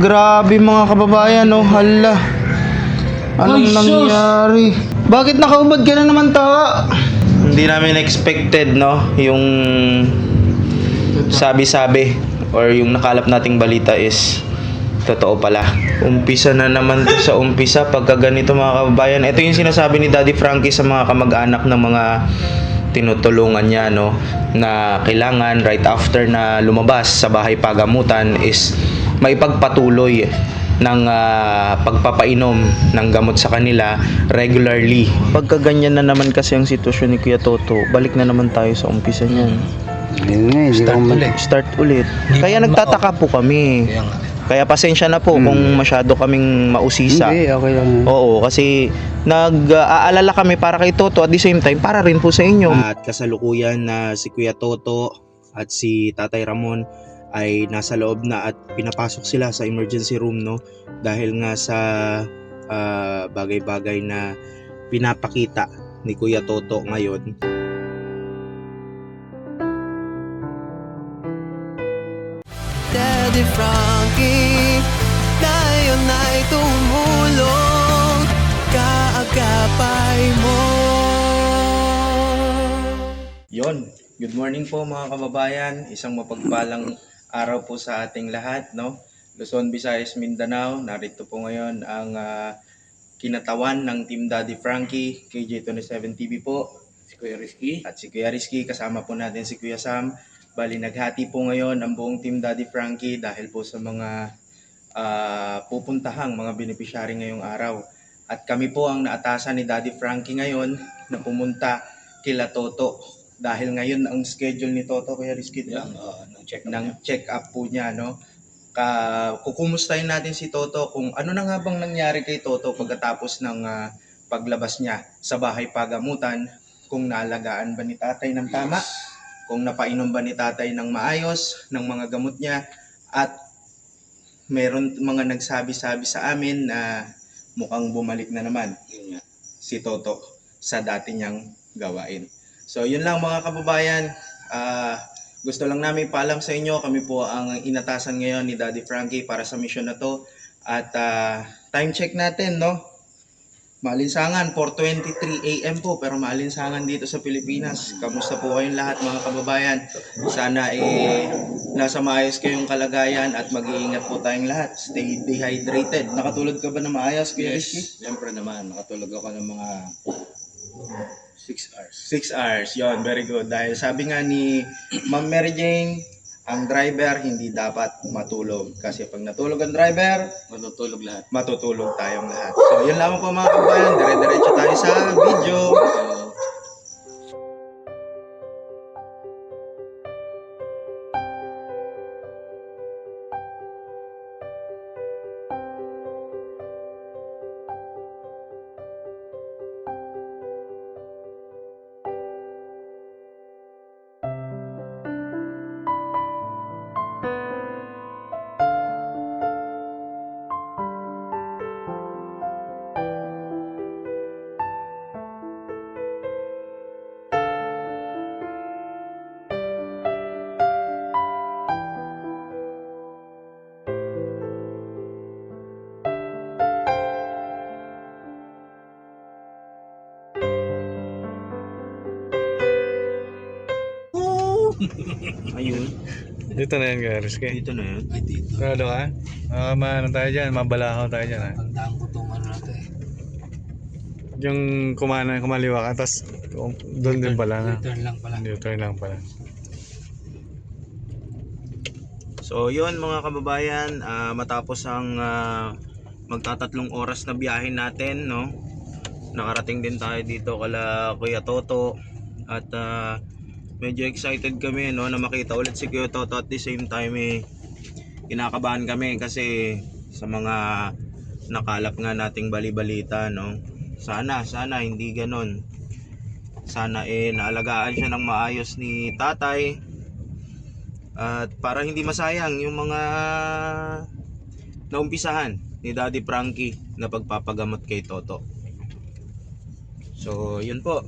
Grabe mga kababayan, oh, hala. Anong nangyari? Bakit nakaubad ka na naman, tawa? Hindi namin expected, no? Yung sabi-sabi or yung nakalap nating balita is totoo pala. Umpisa na naman to sa umpisa pagka ganito mga kababayan. Ito yung sinasabi ni Daddy Frankie sa mga kamag-anak ng mga tinutulungan niya, no? Na kailangan right after na lumabas sa bahay pagamutan is maipagpatuloy ng pagpapainom ng gamot sa kanila regularly. Pagka ganyan na naman kasi ang sitwasyon ni Kuya Toto, balik na naman tayo sa umpisa niyan. Start ulit. Kaya nagtataka po kami. Kaya pasensya na po kung masyado kaming mausisa. Hindi, okay lang. Oo, kasi nag-aalala kami para kay Toto at the same time para rin po sa inyo. At kasalukuyan na si Kuya Toto at si Tatay Ramon ay nasa loob na at pinapasok sila sa emergency room, no? Dahil nga sa bagay-bagay na pinapakita ni Kuya Toto ngayon. Daddy Frankie, tayo na'y tumulong, kaagapay mo. Yon, good morning po mga kababayan. Isang mapagpalang araw po sa ating lahat, no? Luzon, Visayas, Mindanao. Narito po ngayon ang kinatawan ng Team Daddy Frankie, KJ27 TV po. Si Kuya Rizky. At si Kuya Rizky, kasama po natin si Kuya Sam. Bali, naghati po ngayon ang buong Team Daddy Frankie dahil po sa mga pupuntahang mga beneficiary ngayong araw. At kami po ang naatasan ni Daddy Frankie ngayon na pumunta kila Toto. Dahil ngayon ang schedule ni Toto, Kuya Rizky, ng check-up po niya, no? Kukumustahin natin si Toto kung ano na nga bang nangyari kay Toto pagkatapos ng paglabas niya sa bahay pagamutan, kung naalagaan ba ni tatay ng tama, kung napainom ba ni tatay ng maayos ng mga gamot niya, at meron mga nagsabi-sabi sa amin na mukhang bumalik na naman si Toto sa dati niyang gawain. So yun lang mga kababayan, gusto lang namin paalam sa inyo, kami po ang inatasan ngayon ni Daddy Frankie para sa mission na to. At time check natin, no? Maalinsangan, 4:23 AM po, pero maalinsangan dito sa Pilipinas. Kamusta po kayong lahat mga kababayan? Sana nasa maayos kayong kalagayan at mag-iingat po tayong lahat. Stay dehydrated. Nakatulog ka ba na maayos, Kuya Rizky? Siyempre naman, nakatulog ako ng mga 6 hours. 6 hours, yon, very good. Dahil sabi nga ni Ma'am Mary Jane, ang driver hindi dapat matulog. Kasi pag natulog ang driver, Matutulog lahat. matutulog tayong lahat. So, yun lamang po mga kababayan. Dire-diretso tayo sa video. Ayun. Dito na yan, guys. Okay. Dito na yun. Ay, dito. Sigurado ka? Maano tayo dyan, mabalahaw tayo dyan, ha? Tandaan ko itong ano natin. Yung kumaliwa ka, tapos doon din pala na. Turn lang pala. Turn lang pala. So yun mga kababayan, matapos ang magtatatlong oras na biyahe natin, no? Nakarating din tayo dito kala Kuya Toto. At medyo excited kami, no, na makita ulit si Kuya Toto. At the same time kinakabahan kami kasi sa mga nakalap nga nating bali-balita, no. Sana hindi ganon. Sana naalagaan siya ng maayos ni tatay. At para hindi masayang yung mga naumpisahan ni Daddy Frankie na pagpapagamot kay Toto. So yun po.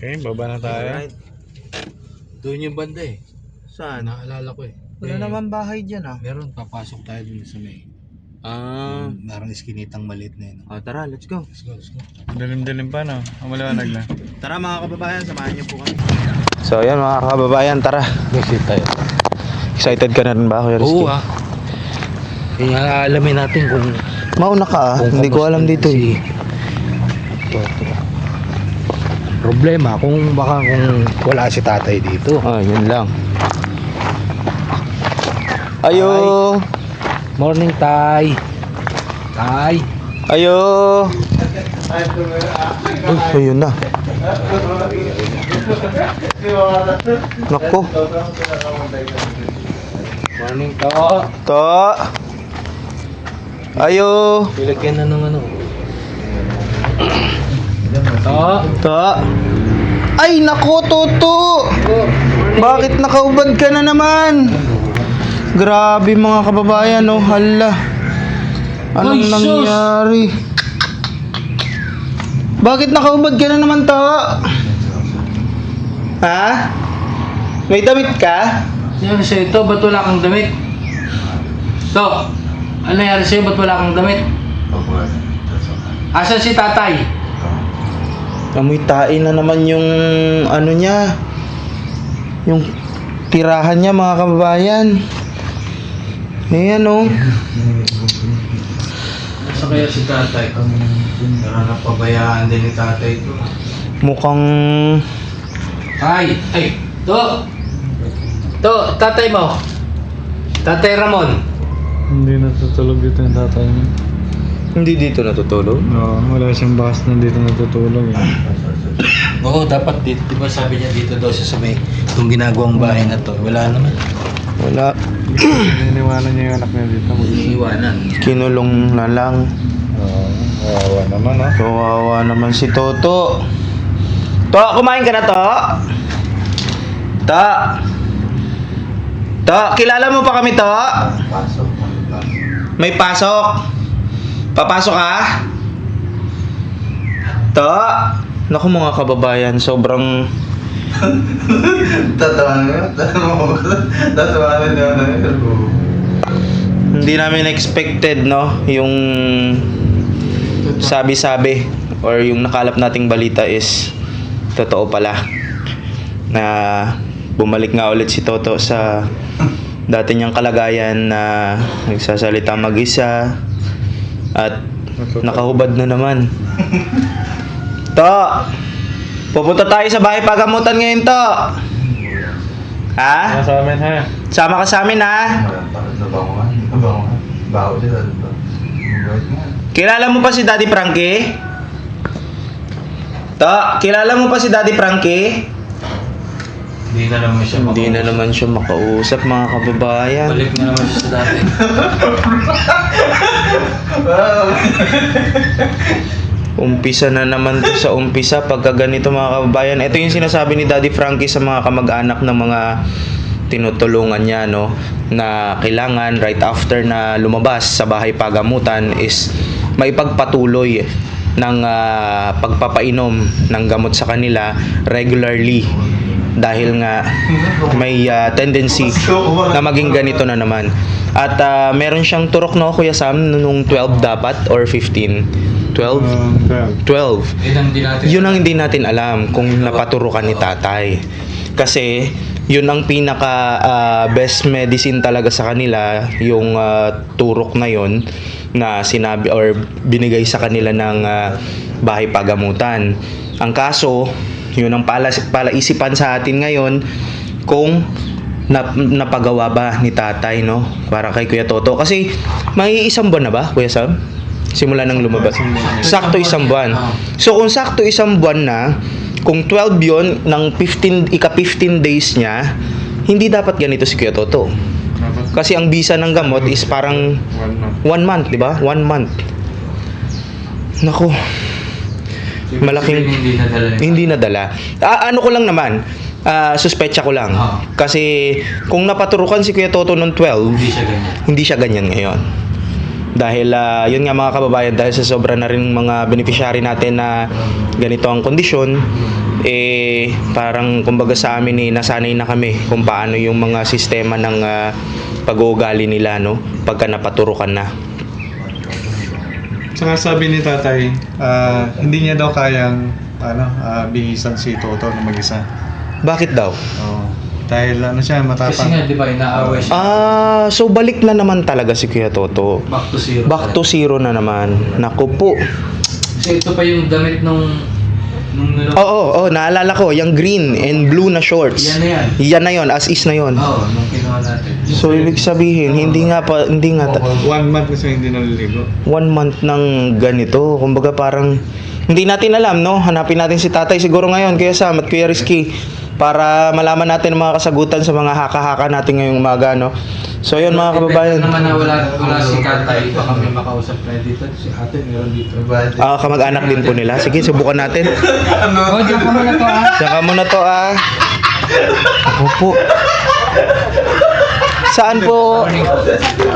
Okay, baba na tayo. Alright. Doon yung banda eh. Saan? Naalala ko eh. Wala naman bahay dyan ah. Meron, papasok tayo dun sa may. Parang iskinitang maliit na yun. Tara, let's go. Let's go, let's go. Dilim-dilim pa, no? Maliwanag na. Tara mga kababayan, samahan niyo po kami. So ayan mga kababayan, tara. Kasi tayo. Excited ka na rin ba, Kuya Rizky? Oo alamin natin kung Mauna ka ah, hindi ko alam dito eh. Ito. Problema kung wala si tatay dito. Yun lang. Ayo! Morning, Tay. Tay. Ayo! Ayun na. Nako. Morning, to. To! Ayo! Pilagyan na ng ano. To. To! Ay, nako, Toto! Bakit nakaubad ka na naman? Grabe mga kababayan, oh, hala. Anong Uy, sus! nangyari? Bakit nakaubad ka na naman, to? Ha? May damit ka? Ano sa'yo ito? Ba't wala kang damit? To. Ano nangyari sa'yo? Ba't wala kang damit? Asan si tatay? Amoy tae na naman yung ano niya. Yung tirahan niya mga kababayan. Ayan oh. Nasa kaya si tatay? Parang napabayaan din ni tatay ito. Mukhang Ay! To! To! Tatay mo! Tatay Ramon! Hindi natutulog dito yung tatay niya. hindi dito natutulog. Oo, wala siyang bakas na dito natutulog eh. Oo, dapat dito. Di ba sabi niya dito daw sa may itong ginagawang bahay na to? Wala naman. Wala. Iniwanan niya yung anak niya dito. Iiwanan. Kinulong na lang. Oo, kawawa naman ah. Kawawa naman si Toto. To, kumain ka na to? To. To, kilala mo pa kami to? May pasok. Papasok ka? To. Naku mga kababayan, sobrang hindi namin expected, no? Yung sabi-sabi or yung nakalap nating balita is totoo pala na bumalik nga ulit si Toto sa dati niyang kalagayan na nagsasalita mag-isa at nakahubad na naman. To, pupunta tayo sa bahay pagamutan ngayon, to. Ha? Sa amin ha. Sama ka sa amin, ha? Kilala mo pa si Daddy Frankie? To, kilala mo pa si Daddy Frankie? Hindi na naman siya Hindi na naman siya makausap, mga kababayan. Balik na naman siya sa dati. Umpisa na naman to sa umpisa pagka ganito mga kababayan. Ito yung sinasabi ni Daddy Frankie sa mga kamag-anak ng mga tinutulungan niya, no, na kailangan right after na lumabas sa bahay pagamutan is maipagpatuloy ng pagpapainom ng gamot sa kanila regularly dahil nga may tendency na maging ganito na naman. At meron siyang turok, no, Kuya Sam, nung 12 dapat or 15? 12? 12. Yun ang hindi natin alam kung napaturukan ni tatay. Kasi yun ang pinaka best medicine talaga sa kanila, yung turok na yun na sinabi or binigay sa kanila ng bahay pagamutan. Ang kaso, yun ang palaisipan sa atin ngayon kung napagawa ba ni tatay, no, para kay Kuya Toto. Kasi may isang buwan na ba, Kuya Sam? Simula nang lumabas. Sakto isang buwan. So kung sakto isang buwan na, kung 12 yun, ng 15 days niya, hindi dapat ganito si Kuya Toto. Kasi ang bisa ng gamot is parang 1 month, di ba? 1 month. Naku. Malaking hindi nadala. Ano ko lang naman, suspecha ko lang. Kasi kung napaturukan si Kuya Toto noong 12, Hindi siya ganyan. hindi siya ganyan ngayon. Dahil yun nga mga kababayan, dahil sa sobra na rin mga beneficiary natin na ganito ang kondisyon, parang kumbaga sa amin nasanay na kami kung paano yung mga sistema ng pag-uugali nila, no, pagka napaturukan na. Saka sabi ni tatay, hindi niya daw kayang bihisan si Toto na mag-isa. Bakit daw? Dahil siya, Kasi matapang. nga, di ba, inaaway siya. So balik na naman talaga si Kuya Toto. Back to zero. Back to zero na naman. Naku po. Kasi ito pa yung damit nung Oo, naalala ko, yung green and blue na shorts. Yan na yan. Yan na yon, as is na yon. nung kinuha natin. So ibig sabihin, hindi nga 1 month na siya hindi naliligo. 1 month ng ganito. Kumbaga parang hindi natin alam, no? Hanapin natin si tatay siguro ngayon, Kuya Sam at Kuya Rizky, para malaman natin ang mga kasagutan sa mga haka-haka natin ngayong umaga, no? So yun mga kababayan. Naman na wala si Katay, baka may makausap na dito. Si ate meron dito. Kamag-anak din po nila. Sige, subukan natin. Diyan ka muna to Saka muna to Ako po. Saan po?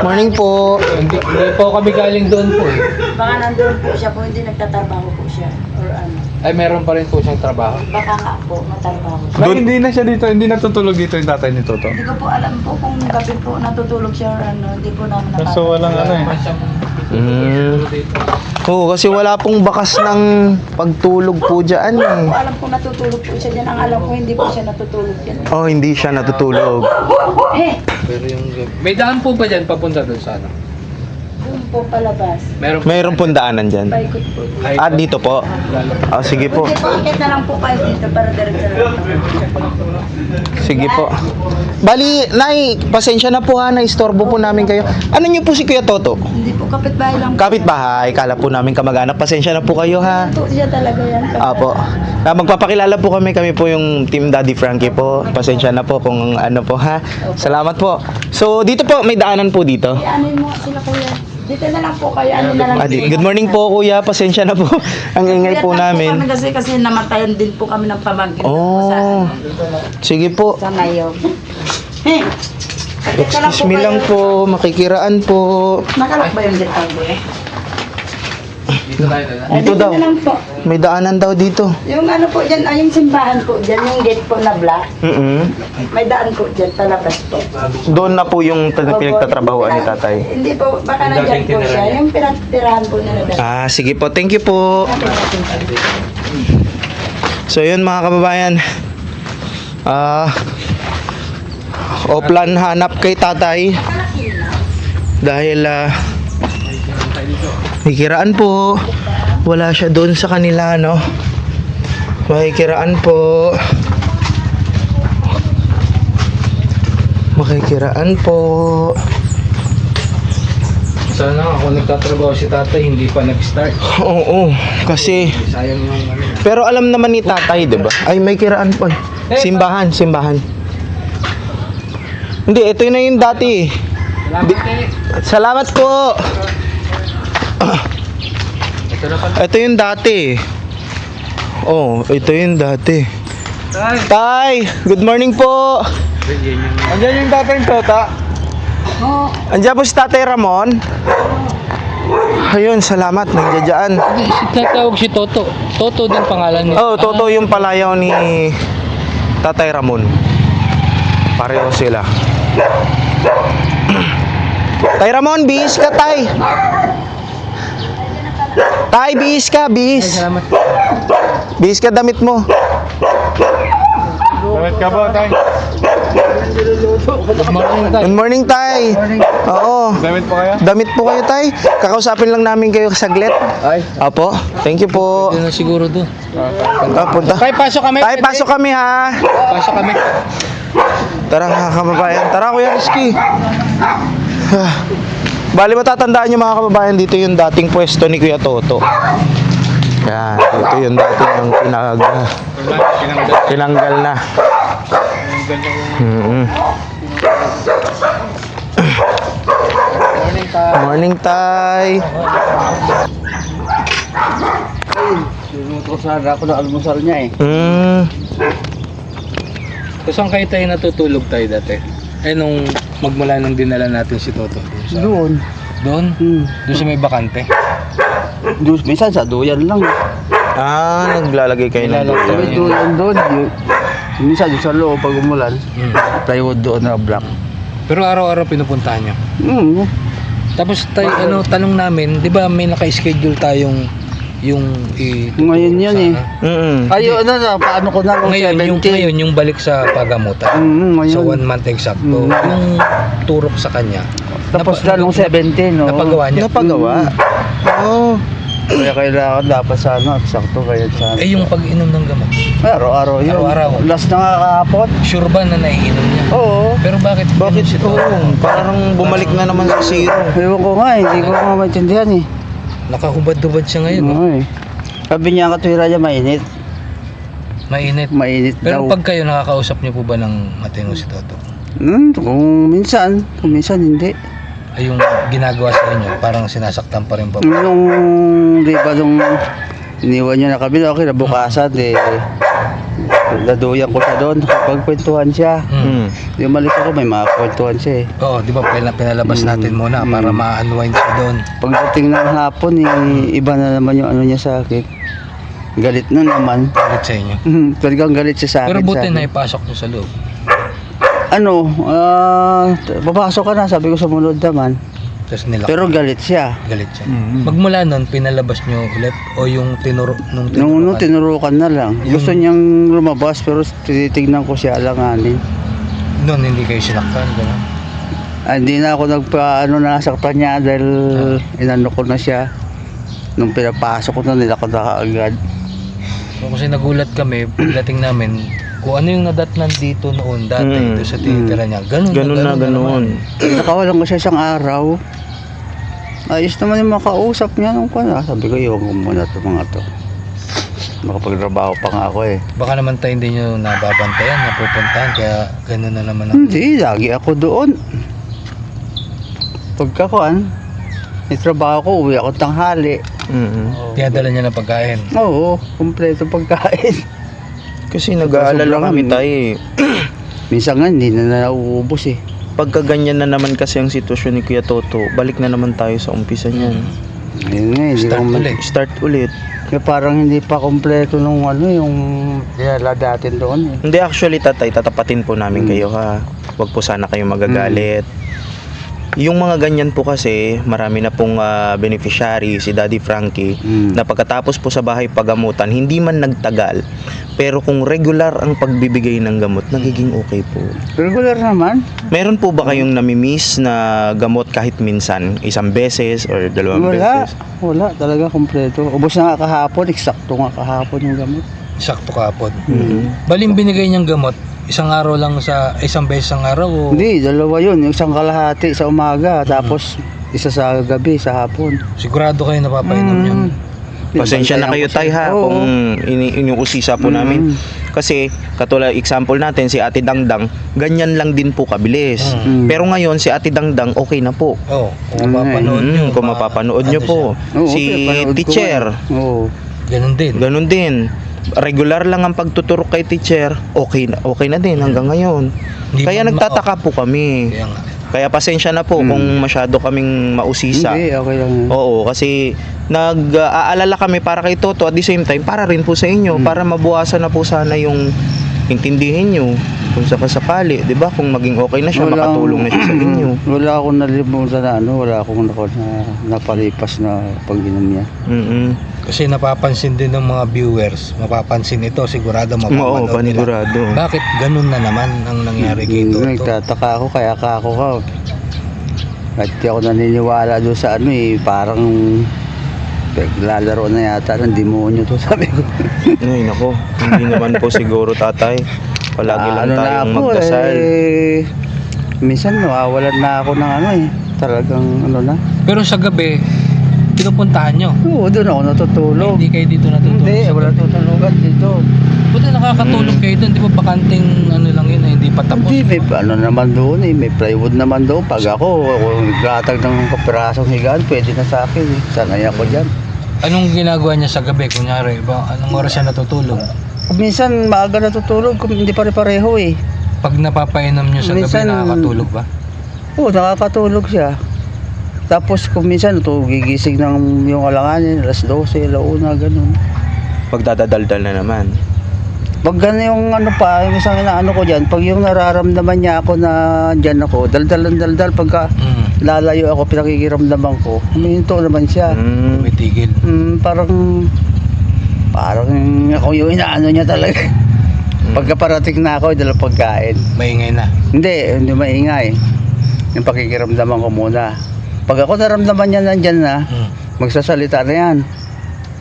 Morning po. Hindi po kami galing doon po eh. Baka nandun po siya po, hindi nagtatrabaho po siya. Or ano. Ay, meron pa rin po siyang trabaho. Baka nga po, matrabaho siya. Bakit hindi na siya dito, hindi natutulog dito yung tatay ni Toto? Hindi ko po alam po kung gabi po natutulog siya or ano. Hindi po namin nakakita. So walang Oo, kasi wala pong bakas ng pagtulog po dyan. Kung alam ko natutulog po siya dyan, ang alam ko hindi po siya natutulog dyan. Oh, hindi siya natutulog. Pero yung may daan po ba dyan papunta doon sa ano? Doon po palabas. Mayroon pong daanan dyan. Paikot po. Dito po. Sige po. Hindi po, akit na lang po kayo dito para diretso na lang. Sige po. Bali, Nay, pasensya na po na-istorbo po namin kayo. Ano niyo po si Kuya Toto? Hindi po, kapitbahay lang po. Kapitbahay, kala po namin kamag-anak. Pasensya na po kayo ha. Po siya talaga yan. Apo. Magpapakilala po kami po yung Team Daddy Frankie po. Pasensya na po kung ano po ha. Salamat po. So, dito po, may daanan po dito. Ano mo sila kuya? Dito na lang po kayo. Ano na lang. Good morning po kuya, pasensya na po. Ang ingay po namin. Kami kasi namatayan din po kami ng pamangkin ko Oh, sige po. sa ngayon. Excuse me lang po, makikiraan po. Nakalak ba yung jetang ko eh? Dito tayo na. Dito daw. na lang po. May daanan daw dito. Yung ano po dyan, yung simbahan po dyan, yung gate po na black. May daan po dyan, palabas po. Doon na po yung pinagtatrabahoan ni tatay. Hindi po, baka nandyan po siya. Yung pinagtirahan po nila dyan. Sige po, thank you po. So yun mga kababayan. Oplan hanap kay tatay. Dahil makikiraan po. Wala siya doon sa kanila, no? Makikiraan po. Makikiraan po. Sana nga kung nagtatrabaho si tatay, hindi pa nag-start. Oo, kasi Sayang yung ano. pero alam naman ni tatay, 'di ba? Ay, may kiraan pa. Simbahan. Hindi, ito na yung dati. Salamat po. Ito na pala. Ito yung dati. Oh, ito yung dati. Tay, good morning po. Andiyan yung tatay ni Toto. Andiyan po si Tatay Ramon. Ayun, salamat. Nandiyan. Tatawag si Toto. Toto din pangalan niya. Oh, Toto yung palayaw ni Tatay Ramon. Pareho sila. Tay Ramon, bihis ka, Tay. Tay, bihis ka, bihis. Salamat. Bihis ka damit mo. Damit ka ba, tay? Good morning, tay. Good morning, Tay. Oo. Damit po kayo? Damit po kayo, Tay. Kakausapin lang namin kayo saglit. Ay, Apo, thank you po. ito na siguro doon. Punta. Tay, pasok kami. Tay, pasok kami ha. Pasok kami. Tara mga kababayan. Tara, Kuya Rizky. Bali, matatandaan nyo mga kababayan, dito yung dating pwesto ni Kuya Toto. Yan, dito yung dating yung tinanggal na. Morning, Tay. Sana ako na almusal niya eh. So, saan kayo tayo natutulog tayo dati? Nung magmula nung dinala natin si Toto. Doon. Doon? Doon sa may bakante? Minsan sa duyan lang. Naglalagay kayo ng May duyan doon. Minsan doon sa loob pag umulan. Plywood doon na black. Pero araw-araw pinupuntahan nyo. Tapos tayo, tanong namin, di ba may naka-schedule tayong Ngayon yun eh. Ayun, paano ko na kung ngayon, 17? yung balik sa pagamutan. Ngayon. Sa 1 month eksakto. Yung turok sa kanya. Tapos lalong 17, no? Napagawa niya. Napagawa. Kaya kailangan dapat sa eksakto kaya sa Eh yung pag-inom ng gamot. araw-araw yun. Araw-araw. Last na nga kahapon. Sure ba na naiinom niya? Oo. Pero bakit si Toto? Parang bumalik na naman sa zero. Ewan ko nga, hindi ko nga maintindihan eh. Nakahubad-hubad siya ngayon. No? Oo eh. Sabi niya katwira niya mainit. Mainit. Mainit Pero daw. pag kayo nakakausap niyo po ba ng matino si Toto? Kung minsan hindi. Ay yung ginagawa sa inyo, parang sinasaktan pa rin po. Nung, di ba nung iniwan niya na kami, okay, nabukasan daduyan ko siya doon, kapagkwentuhan siya. Yung malik ako, may mga kwentuhan siya eh. Oo, di ba pinalabas natin muna para ma-unwind siya doon. Pagdating ng hapon, iba na naman yung ano niya sa akin. Galit na naman. Galit sa inyo. Talagang galit siya sa akin. Pero buti sa na akin. ipasok niyo sa loob. Papasok ka na, sabi ko sumunod naman. Tapos nilak. Pero galit siya. Galit siya. Magmula nun, pinalabas niyo ulit o yung Nung tinurukan? tinurukan na lang. Gusto niyang lumabas pero tinitignan ko siya alanganin. Noon hindi kayo sinaktan, gano'n? Hindi na ako nasaktan niya dahil inano ko na siya. Nung pinapasok ko na nila ko na kaagad. So, kasi nagulat kami, pagdating namin, kung ano yung nadatnan dito noon dati, doon sa tinitira niya, ganun na naman. Nakawalan ko siya isang araw. Ayos naman yung makausap niya nung kana. Sabi ko, iwan ko muna ito mga to. Makapagtrabaho pa nga ako eh. Baka naman tayo hindi nyo nababantayan, napupuntahan, kaya ganun na naman ang... Hindi, lagi ako doon. Pagkakuan, may trabaho ko, uwi ako tanghali. Pinadala niya ng pagkain. Oo, kumpleto pagkain. Kasi nag-aalala kami tayo eh. Minsan nga, hindi na nauubos eh. Pagka ganyan na naman kasi ang sitwasyon ni Kuya Toto, balik na naman tayo sa umpisa niyan. Ayun nga, hindi Start ko ulit. Start ulit. Kaya parang hindi pa kumpleto nung yung dinala natin doon eh. Hindi, actually tatay, tatapatin po namin kayo ha. Huwag po sana kayo magagalit. Yung mga ganyan po kasi, marami na pong beneficiary, si Daddy Frankie, na pagkatapos po sa bahay pagamutan, hindi man nagtagal, pero kung regular ang pagbibigay ng gamot, nagiging okay po. Regular naman. Meron po ba kayong namimiss na gamot kahit minsan? Isang beses or dalawang beses? Wala, talaga kumpleto. Ubos na nga kahapon, eksakto nga kahapon yung gamot. Sakto kapon. Baling binigay niyang gamot, isang araw lang isang beses ang araw o... Hindi, dalawa yun. Yung isang kalahati sa umaga, tapos isa sa gabi, sa hapon. Sigurado kayo napapainom niyo. Pasensya na kayo tay ha kung inuusisa po namin. Kasi katulad example natin si Ate Dangdang, ganyan lang din po kabilis. Pero ngayon si Ate Dangdang okay na po. Oo, kung mapapanood niyo. Kung mapapanood niyo po. Oo, Si pinapanood ko teacher, Oo. Ganun din. regular lang ang pagtuturok kay teacher, okay na din hanggang ngayon. Hindi Kaya mo nagtataka po kami. Kaya nga. Kaya pasensya na po kung masyado kaming mausisa. Hindi, okay lang. Oo, kasi nag-aalala kami para kay Toto at the same time para rin po sa inyo, para mabuwasan na po sana yung intindihin nyo kung sakasakali, 'di ba? Kung maging okay na siya, makatulong na siya sa inyo. Wala akong nalimutan na wala akong napalipas na pag-inom niya. Kasi napapansin din ng mga viewers, mapapansin ito, sigurado Oo, mapapanood nila. panigurado. Bakit ganun na naman ang nangyari kay Toto? Nagtataka ako, kaya ako ka. At di ako naniniwala doon sa parang lalaro na yata ng demonyo to, sabi ko. Ay, nako, hindi naman po siguro tatay. Palagi lang tayong magdasal. Minsan nawawalan na ako ng talagang na. Pero sa gabi, pinupuntahan nyo. Oo, doon ako natutulog. Hindi kayo dito natutulog. Hindi, wala tutulugan dito. Buti nakakatulog kayo doon, di ba bakanting lang yun, hindi pa tapos. Hindi, may naman doon may plywood naman doon. Pag ako naglatag ng kapirasong higaan, pwede na sa akin. Sanay ako dyan. Anong ginagawa niya sa gabi? Kunyari, anong oras siya natutulog? Minsan maaga natutulog, hindi pare-pareho eh. Pag napapainom niyo sa gabi, Minsan- nakakatulog ba? Oo, nakakatulog siya. Tapos kung minsan ito, gigising ng yung alanganin, alas 12, alauna, ganun. Pagdadadaldal na naman. Pag gano'n yung ano pa, yung isang inaano ko dyan, pag yung nararamdaman niya ako na dyan ako, daldal, pagka lalayo ako, pinakikiramdaman ko, huminto naman siya. Tumitigil. Parang ako yung inaano niya talaga. Pagka parating na ako, dala pagkain. Maingay na. Hindi maingay. Yung pakikiramdaman ko muna. Pag ako naramdaman niya nandyan na, magsasalita na yan.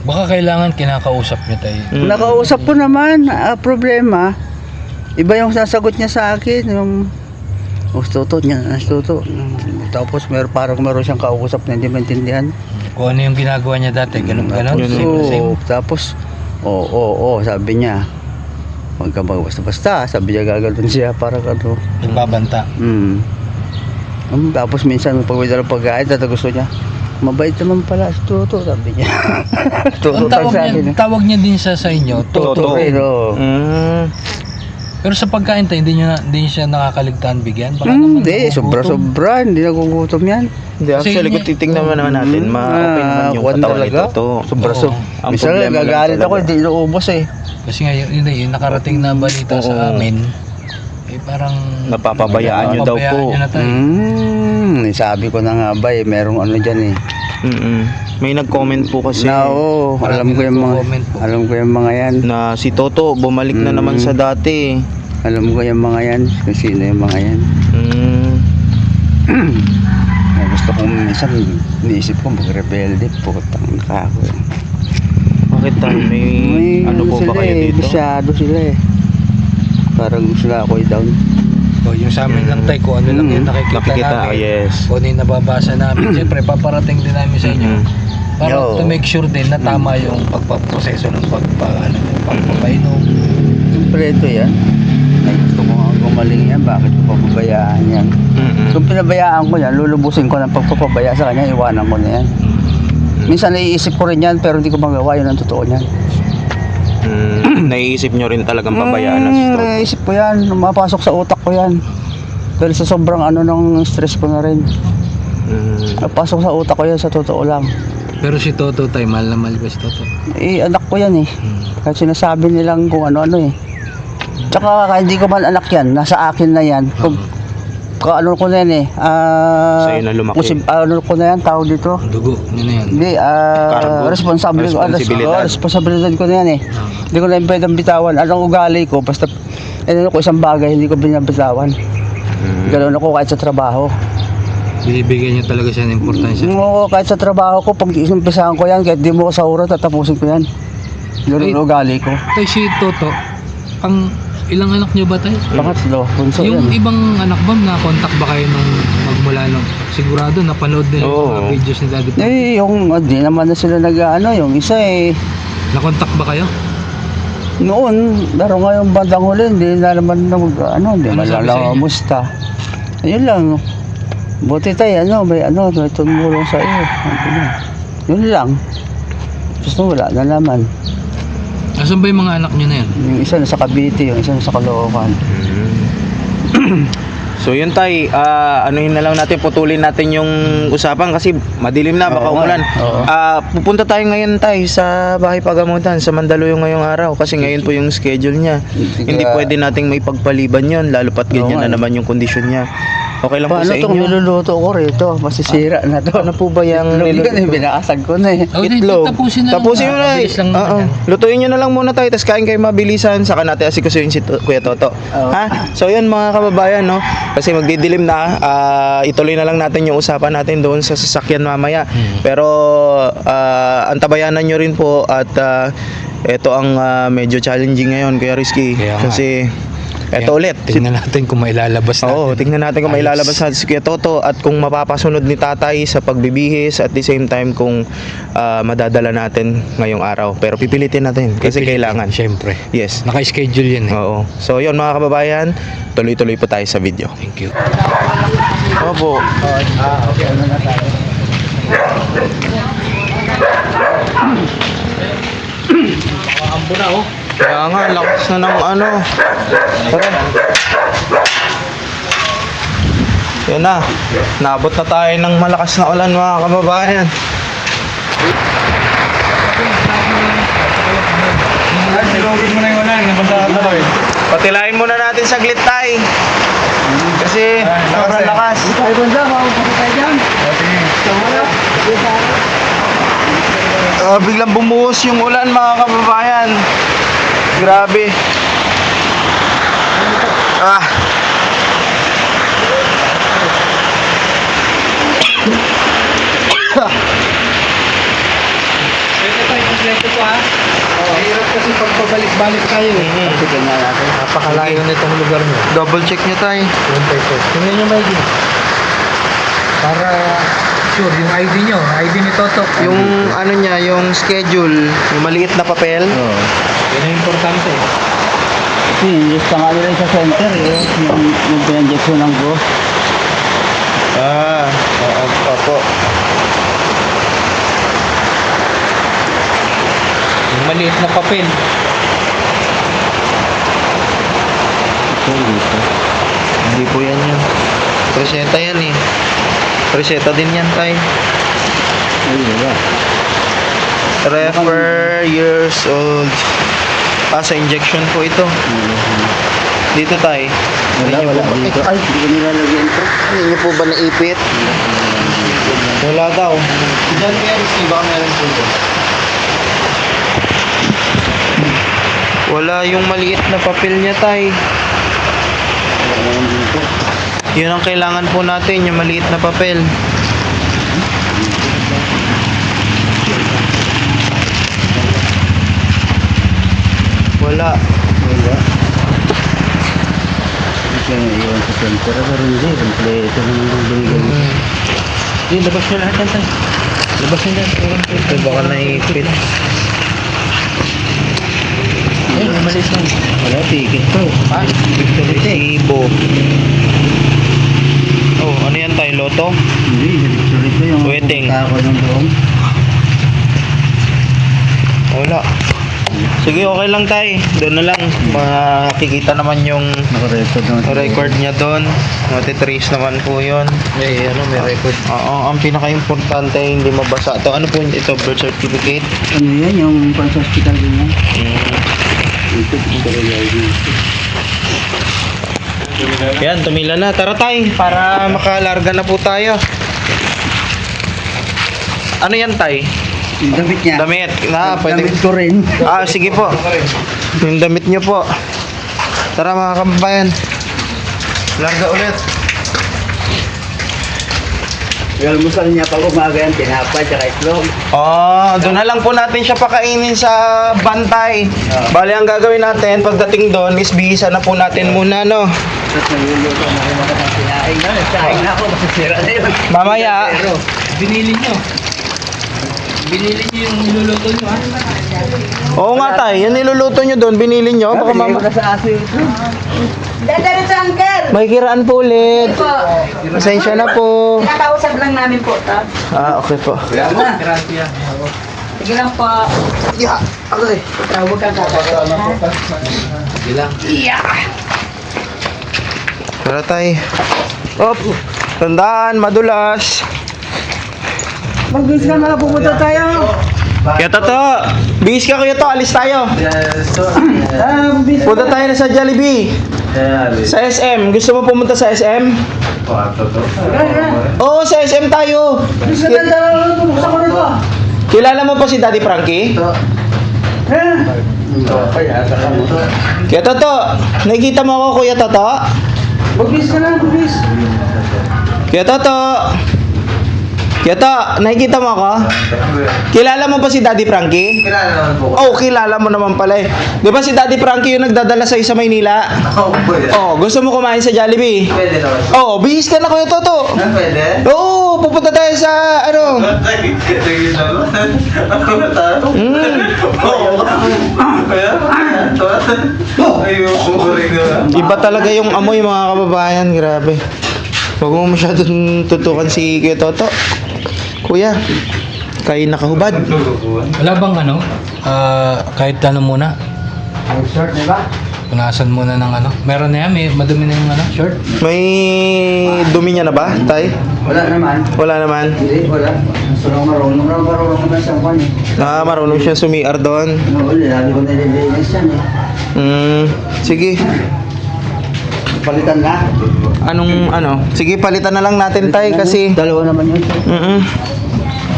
Baka kailangan kinakausap niyo tayo. Nakausap ko naman, problema. Iba yung sasagot niya sa akin, yung tuto niya, tuto. Tapos meron siyang kausap na hindi maintindihan. Kung ano yung ginagawa niya dati, ganun. So, tapos, sabi niya. Huwag ka basta, sabi niya gagawin siya para ano. Nagbabanta. Tapos minsan pag may dalang pagkain, gusto niya, mabait naman pala si Toto, sabi niya. Ang tawag niya din sa inyo, Toto. Pero sa pagkain tayo, hindi siya nakakaligtaan bigyan? Baka naman Hindi, nagugutom. sobra, hindi nagugutom yan. Hindi, actually, kung titingnan naman natin, okay naman yung kuwan katawan talaga. nito. Sobra. Ang Minsan problema lang gagalit ako, talaga. hindi inuubos eh. Kasi nga, yun nakarating na balita sa amin, parang Napapabayaan niyo daw po. niyo na tayo. Sabi ko na nga ba merong ano dyan eh. May nag-comment po kasi Alam ko yung mga yan. na si Toto bumalik na naman sa dati. Alam ko yung mga yan, kung sino yung mga yan. Gusto kong minsan, iniisip ko mag-rebelde, putang ka ako. Bakit tayo? May ano po ba kayo dito? Masyado sila eh. Parang gusto na ako i-down. O yung sa amin lang tayo, kung ano lang yung nakikita namin, yes. kung ano yung nababasa namin, siyempre paparating din namin sa inyo para to make sure din na tama yung pagpaproseso ng pagpapainom. Siyempre ito yan. Ay, gusto ko nga gumaling yan, bakit ko papabayaan yan? Kung pinabayaan ko yan, lulubusin ko ng pagpapabaya sa kanya, iwanan ko na yan. Minsan naiisip ko rin yan, pero hindi ko magawa, yun ang totoo niyan. Naiisip nyo rin talagang pabayaan na si Toto. Naiisip ko yan, mapasok sa utak ko yan. Dahil sa sobrang ng stress ko na rin. Napasok sa utak ko yan, sa totoo lang. Pero si Toto tayo, mahal na mahal ba si Toto? Anak ko yan eh. Kahit sinasabi nilang kung ano-ano eh. Tsaka kahit hindi ko man anak yan, nasa akin na yan. Kung ano ko na yan eh. Sa'yo na lumaki. Ano ko na yan, tawag dito. Dugo, yun na yan. Hindi, responsibilidad ko na yan eh. Hindi ko na yung pwedeng bitawan. Anong ugali ko, basta ano ko isang bagay, hindi ko binabitawan. Ganoon ako kahit sa trabaho. Binibigyan niya talaga siya ng importansya. Oo, kahit sa trabaho ko, pag isimpisahan ko yan, kahit di mo ko sa oras, tatapusin ko yan. Ganoon ang ugali ko. Tay, si Toto, ilang anak niyo ba tayo? Pangatlo, bunso Yung yan. ibang anak ba, na-contact ba kayo nung magmula nung sigurado napanood nila yung mga videos ni Daddy? Di naman na sila yung isa eh. Na-contact ba kayo? Noon, pero ngayong bandang huli, hindi na naman hindi Ano sabi sa malalaw inyo? kamusta. Ayun lang. Buti tayo, may tumulong sa iyo. Yun lang. Gusto wala na naman. Asan ba yung mga anak niyo na yan? Yung isa nasa Cavite, yung isa nasa Caloocan. So yun tay, anuhin na lang natin, putulin natin yung usapan kasi madilim na, baka Oo, umulan. oo. Pupunta tayo ngayon tay sa Bahay Pagamutan sa Mandaluyong ngayong araw kasi ngayon po yung schedule niya. Hindi pwede nating may pagpaliban yon lalo pat ganyan na naman yung kondisyon niya. Okay lang po Paano sa itong inyo? niluluto ko rito? Masisira na to. Ano po ba yung Itlog yun eh, binakasag ko na eh. Itlog. Tapusin na lang. Tapusin mo na. Mabilis lang naman Oo. yan. Lutuin nyo na lang muna tayo, tapos kain kayo mabilisan, saka natin asikasuhin si Kuya Toto. Oo. Ha? So yun mga kababayan, no? Kasi magdidilim na, ituloy na lang natin yung usapan natin doon sa sasakyan mamaya. Pero antabayanan nyo rin po at ito ang medyo challenging ngayon, Kuya Rizky. Kaya nga. Kasi ito ulit. Tingnan natin kung mailalabas natin. Oo, tingnan natin kung mailalabas natin si Kuya Toto at kung mapapasunod ni Tatay sa pagbibihis at the same time kung madadala natin ngayong araw. Pero pipilitin natin kasi kailangan. Siyempre. Yes. Naka-schedule yan eh. Oo. So yun mga kababayan, tuloy-tuloy po tayo sa video. Thank you. Opo. Okay, ano na tayo? Ambo na oh. Kaya nga, lakas na ng ano. Tara. Yan na. Nabot na tayo ng malakas na ulan mga kababayan. Silogin mo na yung ulan. Nabasa ka tuloy. Patilayin muna natin saglit tayo. Kasi sobrang lakas. Biglang bumuhos yung ulan mga kababayan. Grabe. Ah. Mahirap kasi pag pabalik-balik tayo eh. Tignan nga natin. Napakalayo nitong lugar nyo. Double check nyo tayo. Yung pesos. Tingnan nyo maigi. Para sure, yung ID nyo, ID ni Toto. Yung ano niya, yung schedule, yung maliit na papel. Oo. Yun ang importante. Kasi yung sa nga nila sa center eh. Yung pinanjection ng go. Opo. Yung maliit na papel. Ito dito. Hindi po yan yun. Reseta yan eh. Reseta din yan tayo. Ay, wala. Refer years old. Sa injection po ito. Dito tayo. Wala dito. Ay, hindi ko nilalagyan ito. Hindi niyo po ba naipit? Wala daw. Diyan kaya baka meron po doon. Wala yung maliit na papel niya tay. Yun ang kailangan po natin, yung maliit na papel. Wala. Ito yung iwan sa center. Pero hindi. Ito naman yung binigyan. Hindi, labas nyo lahat yan tayo. Labas nyo yan. Ito baka naipit. Ayun, yung maliit na. Wala, ticket to. Resibo. Oh, ano yan tayo? Loto? Hindi, directory ito yung Waiting. pupunta ako ng doon. Wala. Sige, okay lang tayo. Doon na lang. Makikita naman yung Nakarecord naman. record niya doon. Matitrace naman po yun. May record. Oo, ang pinaka-importante hindi mabasa. Ito, ano po ito? Birth certificate? Ano yan? Yung pang-hospital din yan? Ito, Yan, tumila na. Tara tay, para makalarga na po tayo. Ano yan tay? yung damit niya. Damit. Pwede. Damit ko rin. Sige po. Yung damit nyo po. Tara mga kababayan. Larga ulit. Yung almusal niya pag umaga yan, tinapay, tsaka itlog. Doon na lang po natin siya pakainin sa bantay. Bali, ang gagawin natin pagdating doon is bihisa na po natin muna, no? Tapos nagluluto na rin mga ng sinaing na. Saing na ako, masisira na yun. Mamaya. Pero, Binili nyo. Binili nyo yung niluluto nyo ha. Oo nga tay, yung niluluto nyo doon, binili nyo. Baka bigay ko na sa aso ito. Dadali sa angker. may kiraan po ulit. Po. Pasensya na po. Kinakausap lang namin po. Ta. Okay po. Wala na. Gracias. Sige lang po. Okay. Huwag kang kakasal. Sige lang. Tara tay. Tandaan, madulas. Mag-bis ka mga pupunta tayo. Kaya to, bihis ka kuya to, alis tayo. Punta tayo na sa Jollibee. Sa SM, gusto mo pumunta sa SM? Oo, sa SM tayo. Kilala mo pa si Daddy Frankie? Kaya Toto, nakikita mo ako kuya Toto? Mag-bis ka na, mag-bis. Kaya Toto, nakikita mo ako? Kilala mo pa si Daddy Frankie? Kilala naman po. Oh, kilala mo naman pala eh. Di ba si Daddy Frankie yung nagdadala sa'yo sa Maynila? Oo, pwede. Oh, gusto mo kumain sa Jollibee? Pwede naman. Oh, bihis ka na kuya Toto. Pwede? Oo, pupunta tayo sa ano? Iba talaga yung amoy mga kababayan, grabe. Huwag mo masyadong tutukan si Kuya Toto. Kuya, kayo nakahubad. Wala bang kahit ano muna? Short, di ba? Punasan muna ng ano. Meron na yan, may madumi na yung ano, short. May dumi niya na ba, tay? Wala naman. Wala naman. Hindi, wala. So, marunong naman siya kung ano. Marunong siya sumiar doon. Ano, lagi ko nililinis yan eh. Sige. Palitan na. Anong ano? Sige, palitan na lang natin, tay, kasi Dalawa naman yun.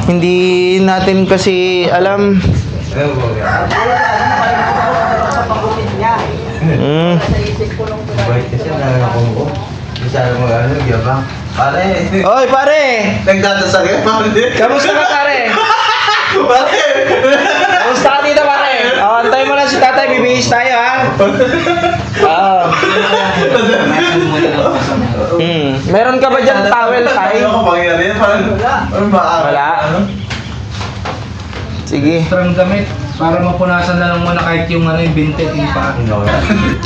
hindi natin kasi alam. Bakit kasi nalalakom ko? Bisa mo ano, gyabang. Pare! Oy, pare! Nagdadasal ka, pare! Kamusta ka, pare? Pare! Kamusta ka dito, pare? Antay mo lang si tatay, bibihis tayo, ha? Oo. Meron ka ba dyan towel, tay? Ano ko pangyari yan? Ano ba? Wala. Sige. Strong damit. Para mapunasan na lang muna kahit yung ano, yung binted, yung paa.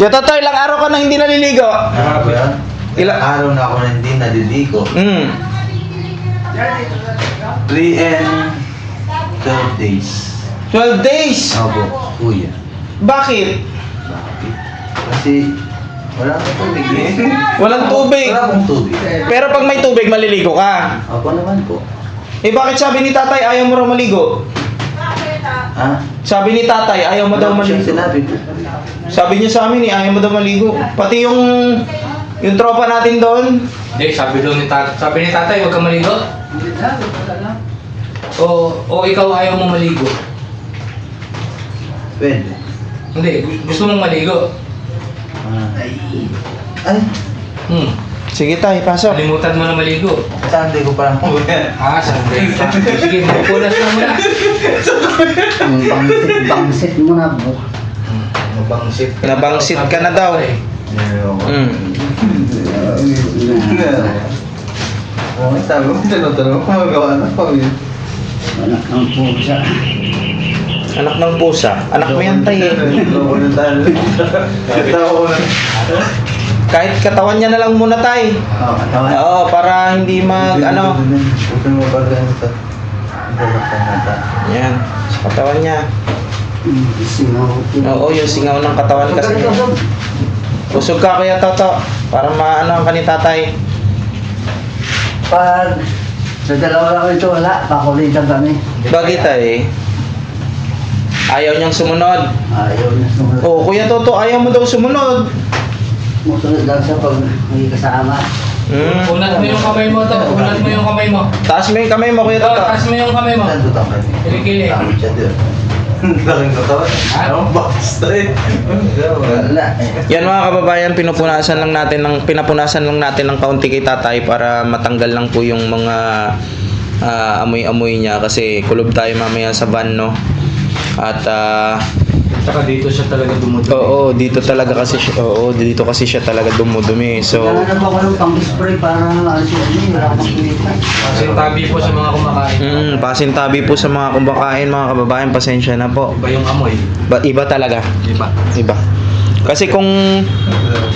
Yo, Totoy, ilang araw ka nang hindi naliligo? Ilang araw na ako na hindi naliligo. 3 and 12 days. 12 days? Opo, kuya. Bakit? Bakit? Kasi wala akong tubig eh. Walang tubig. Wala akong tubig. Pero pag may tubig, maliligo ka. Ako naman po. Eh, bakit sabi ni tatay, ayaw mo raw maligo? Ha? Sabi ni tatay, ayaw mo daw Wala ko siyang maligo. sinabi ko. Sabi niya sa amin, ayaw mo daw maligo. Pati yung tropa natin doon. Hindi, sabi ni tatay, huwag kang maligo. O ikaw ayaw mo maligo. Pwede. Hindi, gusto mong maligo. Ay, Sige tay, pasok. Kalimutan mo na maligo. Sunday ko parang kuya. Sunday pa. Sige, magpunas na muna. Bangsit mo na bro. Mabangsit Nabangsit ka na daw. Sabi mo, tinutulong ko magawa na ko yun. Anak ng pusa. Anak mo yan tay eh. Loko na tayo. Katawa ko na. Kahit katawan niya na lang muna tay. Oo, katawan. Oo, para hindi ano. Huwag mo ba ganun ito? Yan, sa katawan niya. Oo, yung singaw ng katawan kasi. Busog ka kuya Toto. Para maano ka ni tatay. Pag sa dalawa lang ito, wala. Pakulitan kami. Bakit tay? Ayaw niyang sumunod. Ayaw na sumunod. Oo, kuya Toto, ayaw mo daw sumunod. Musunod lang siya pag may kasama. Unat mo yung kamay mo to. Unat mo yung kamay mo. Taas mo yung kamay mo kuya Toto. Taas mo yung kamay mo. Saan tutang kami? Kilikili. Takot siya doon. Laking katawan. Ano? Box tayo. Wala. Yan mga kababayan, pinapunasan lang natin ng kaunti kay tatay para matanggal lang po yung mga amoy-amoy niya kasi kulob tayo mamaya sa van, no? At Saka dito siya talaga dumudumi. oo, dito kasi siya talaga dumudumi. So Kailangan na ba ako ng pang-spray para alas yun? Wala akong kulitan. Kasi tabi po sa mga kumakain. pasintabi po sa mga kumakain, mga kababayan, pasensya na po. Iba yung amoy. Iba talaga. Iba. Kasi kung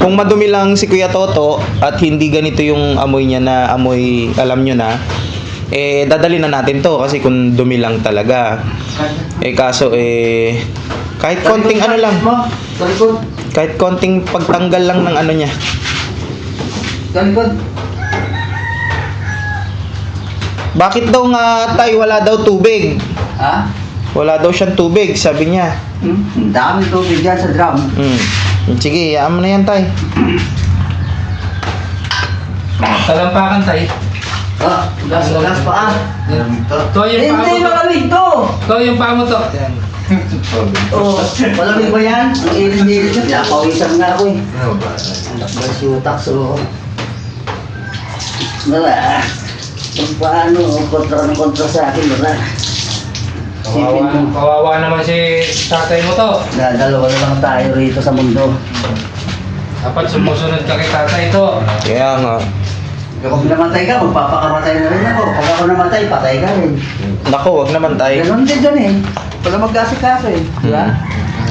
madumi lang si Kuya Toto at hindi ganito yung amoy niya na amoy, alam nyo na, eh dadali na natin to kasi kung dumi lang talaga. Eh kaso kahit konting ano lang, Talikod. kahit konting pagtanggal lang ng ano niya. Talikod. Bakit daw nga tay wala daw tubig? Ha? Wala daw siyang tubig, sabi niya. Ang dami tubig dyan sa drum. Sige, iyaan mo na yan tay. Talampakan tayo. Gas pa ah. To yung paa Hindi mo to. malamig to. To yung paa mo to. Yan. Oh, malamig ba yan? Ang ilit-ilit siya. Pawisan nga ako eh. Anak ba si utak so. Wala. Kung paano, kontra sa akin, wala. Kawawa naman si tatay mo to. Dalawa na lang tayo rito sa mundo. Dapat sumusunod ka kay tatay to. Kaya nga. Kapag namatay ka, magpapakamatay na rin ako. Pag ako namatay, patay ka rin. Nako, wag naman tay. Ganon din dyan eh. Wala magkasikaso eh. Diba?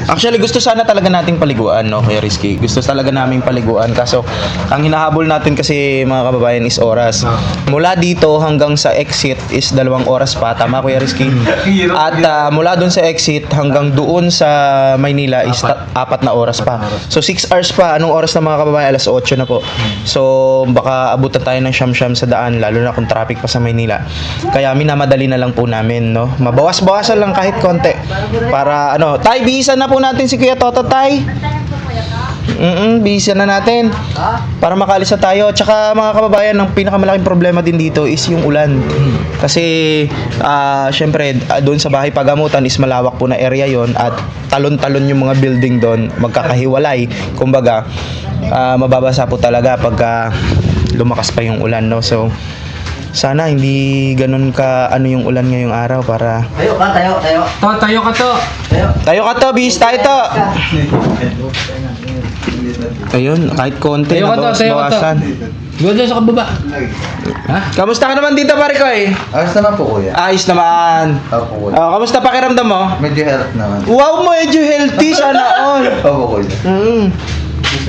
Actually, gusto sana talaga nating paliguan, no, Kuya Rizky. Gusto talaga naming paliguan. Kaso, ang hinahabol natin kasi mga kababayan is oras. Mula dito hanggang sa exit is 2 oras pa. Tama, Kuya Rizky? At mula doon sa exit hanggang doon sa Maynila is 4 na oras pa. So, 6 hours pa. Anong oras na mga kababayan? Alas 8 na po. So, baka abutan tayo ng siyam-siyam sa daan, lalo na kung traffic pa sa Maynila. Kaya minamadali na lang po namin, no? Mabawas-bawasan lang kahit konti. Para ano, tay, bihisan na po natin si Kuya Toto, tay. Bihisan na natin. Para makaalis na tayo. Tsaka mga kababayan, ang pinakamalaking problema din dito is yung ulan. Kasi syempre doon sa Bahay Pagamutan is malawak po na area yon at talon-talon yung mga building doon, magkakahiwalay. Kumbaga, mababasa po talaga pagka lumakas pa yung ulan, no? So sana hindi ganun ka ano yung ulan ngayong araw para Tayo ka, tayo. Tayo ka to. tayo ka to, bihis tayo to. Ayun, kahit konti Tayo ka to, na tayo ka to. bawasan. Doon sa kababa. Ha? Kamusta ka naman dito, pare ko eh? Ayos naman po, kuya. Ayos naman. Opo, kuya. Kamusta pakiramdam mo? Medyo health naman. Wow, medyo healthy sana all. Opo, kuya.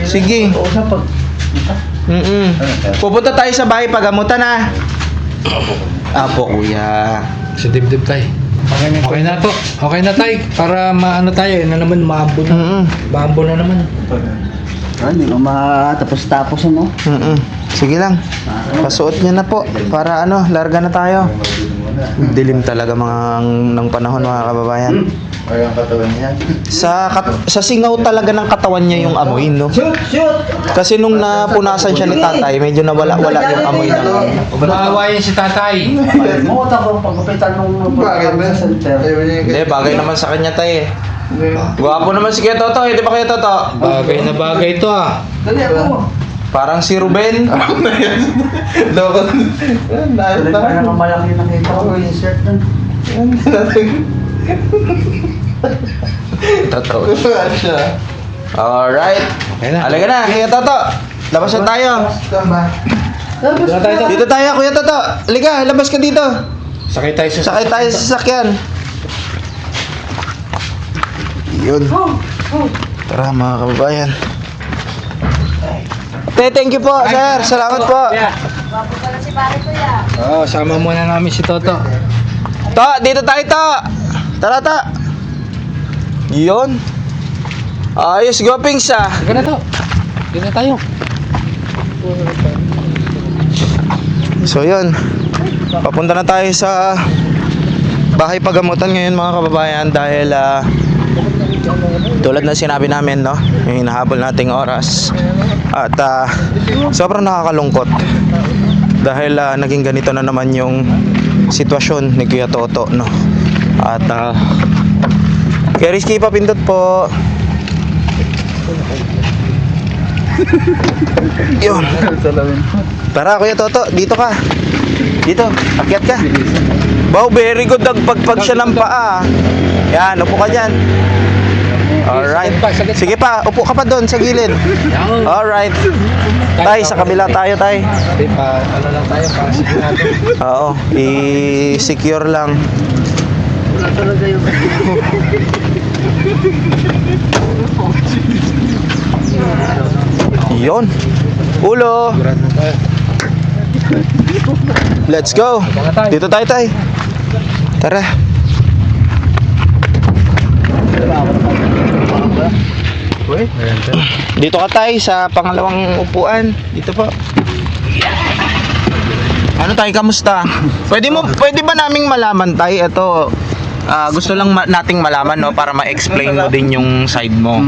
Sige. Pupunta tayo sa Bahay Pagamutan, ha? Apo, kuya. Sa dibdib tayo. Okay na to. Okay na tayo. Para maano tayo. Na naman, maambo na. Maambo na naman. Hindi ko matapos-tapos ano. Sige lang. Pasuot niya na po. Para ano, larga na tayo. Dilim talaga ng panahon, mga kababayan. Ay, ang katawan niya. Sa singaw talaga ng katawan niya yung amoy, no? Shoot! Kasi nung napunasan siya ni tatay, medyo nawala-wala yung amoy ng... Maawayin si tatay. Mo, tapos pagkapitan nung center. Hindi, bagay naman sa kanya tayo eh. Gwapo naman si Kuya Toto, hindi ba Kuya Toto? Bagay na bagay to ah. Dali ako. Parang si Ruben. Loko. Dali ka naman malaki nakita ko yung shirt nun. Totoo. Alright. Okay na. Halika na, Kuya Toto. Labas na tayo. Dito tayo, Kuya Toto. Halika, labas ka dito. Sakay tayo sa Sakay tayo sa sasakyan. Yun. Tara mga kababayan. Thank you po, sir. Salamat po. Oo, sama muna namin si Toto. To, dito tayo to. Tara ta. Yun. Ayos, go Pingsa. Sige na to. Sige na tayo. So yun. Papunta na tayo sa Bahay Pagamutan ngayon mga kababayan dahil tulad na sinabi namin, no, yung hinahabol nating oras at sobrang nakakalungkot dahil naging ganito na naman yung sitwasyon ni Kuya Toto, no. At Kuya Rizky, papindot po. Yun. Tara Kuya Toto, dito ka. Dito, akyat ka. Wow, very good. Nagpagpag siya ng paa. Yan, upo ka dyan. Alright. Sige pa, upo ka pa doon sa gilid. Alright. Tay, sa kabila tayo, tay. Hindi pa, ano lang tayo para sigurado. Oo, i-secure lang. Wala talaga yung... Yun. Ulo. Sigurado na tayo. Let's go. Dito tayo, tay. Tara. Dito ka, tay, sa pangalawang upuan. Dito po. Ano, tay, kamusta? Pwede ba naming malaman, tay? Ito, gusto lang nating malaman, no, para ma-explain mo din yung side mo.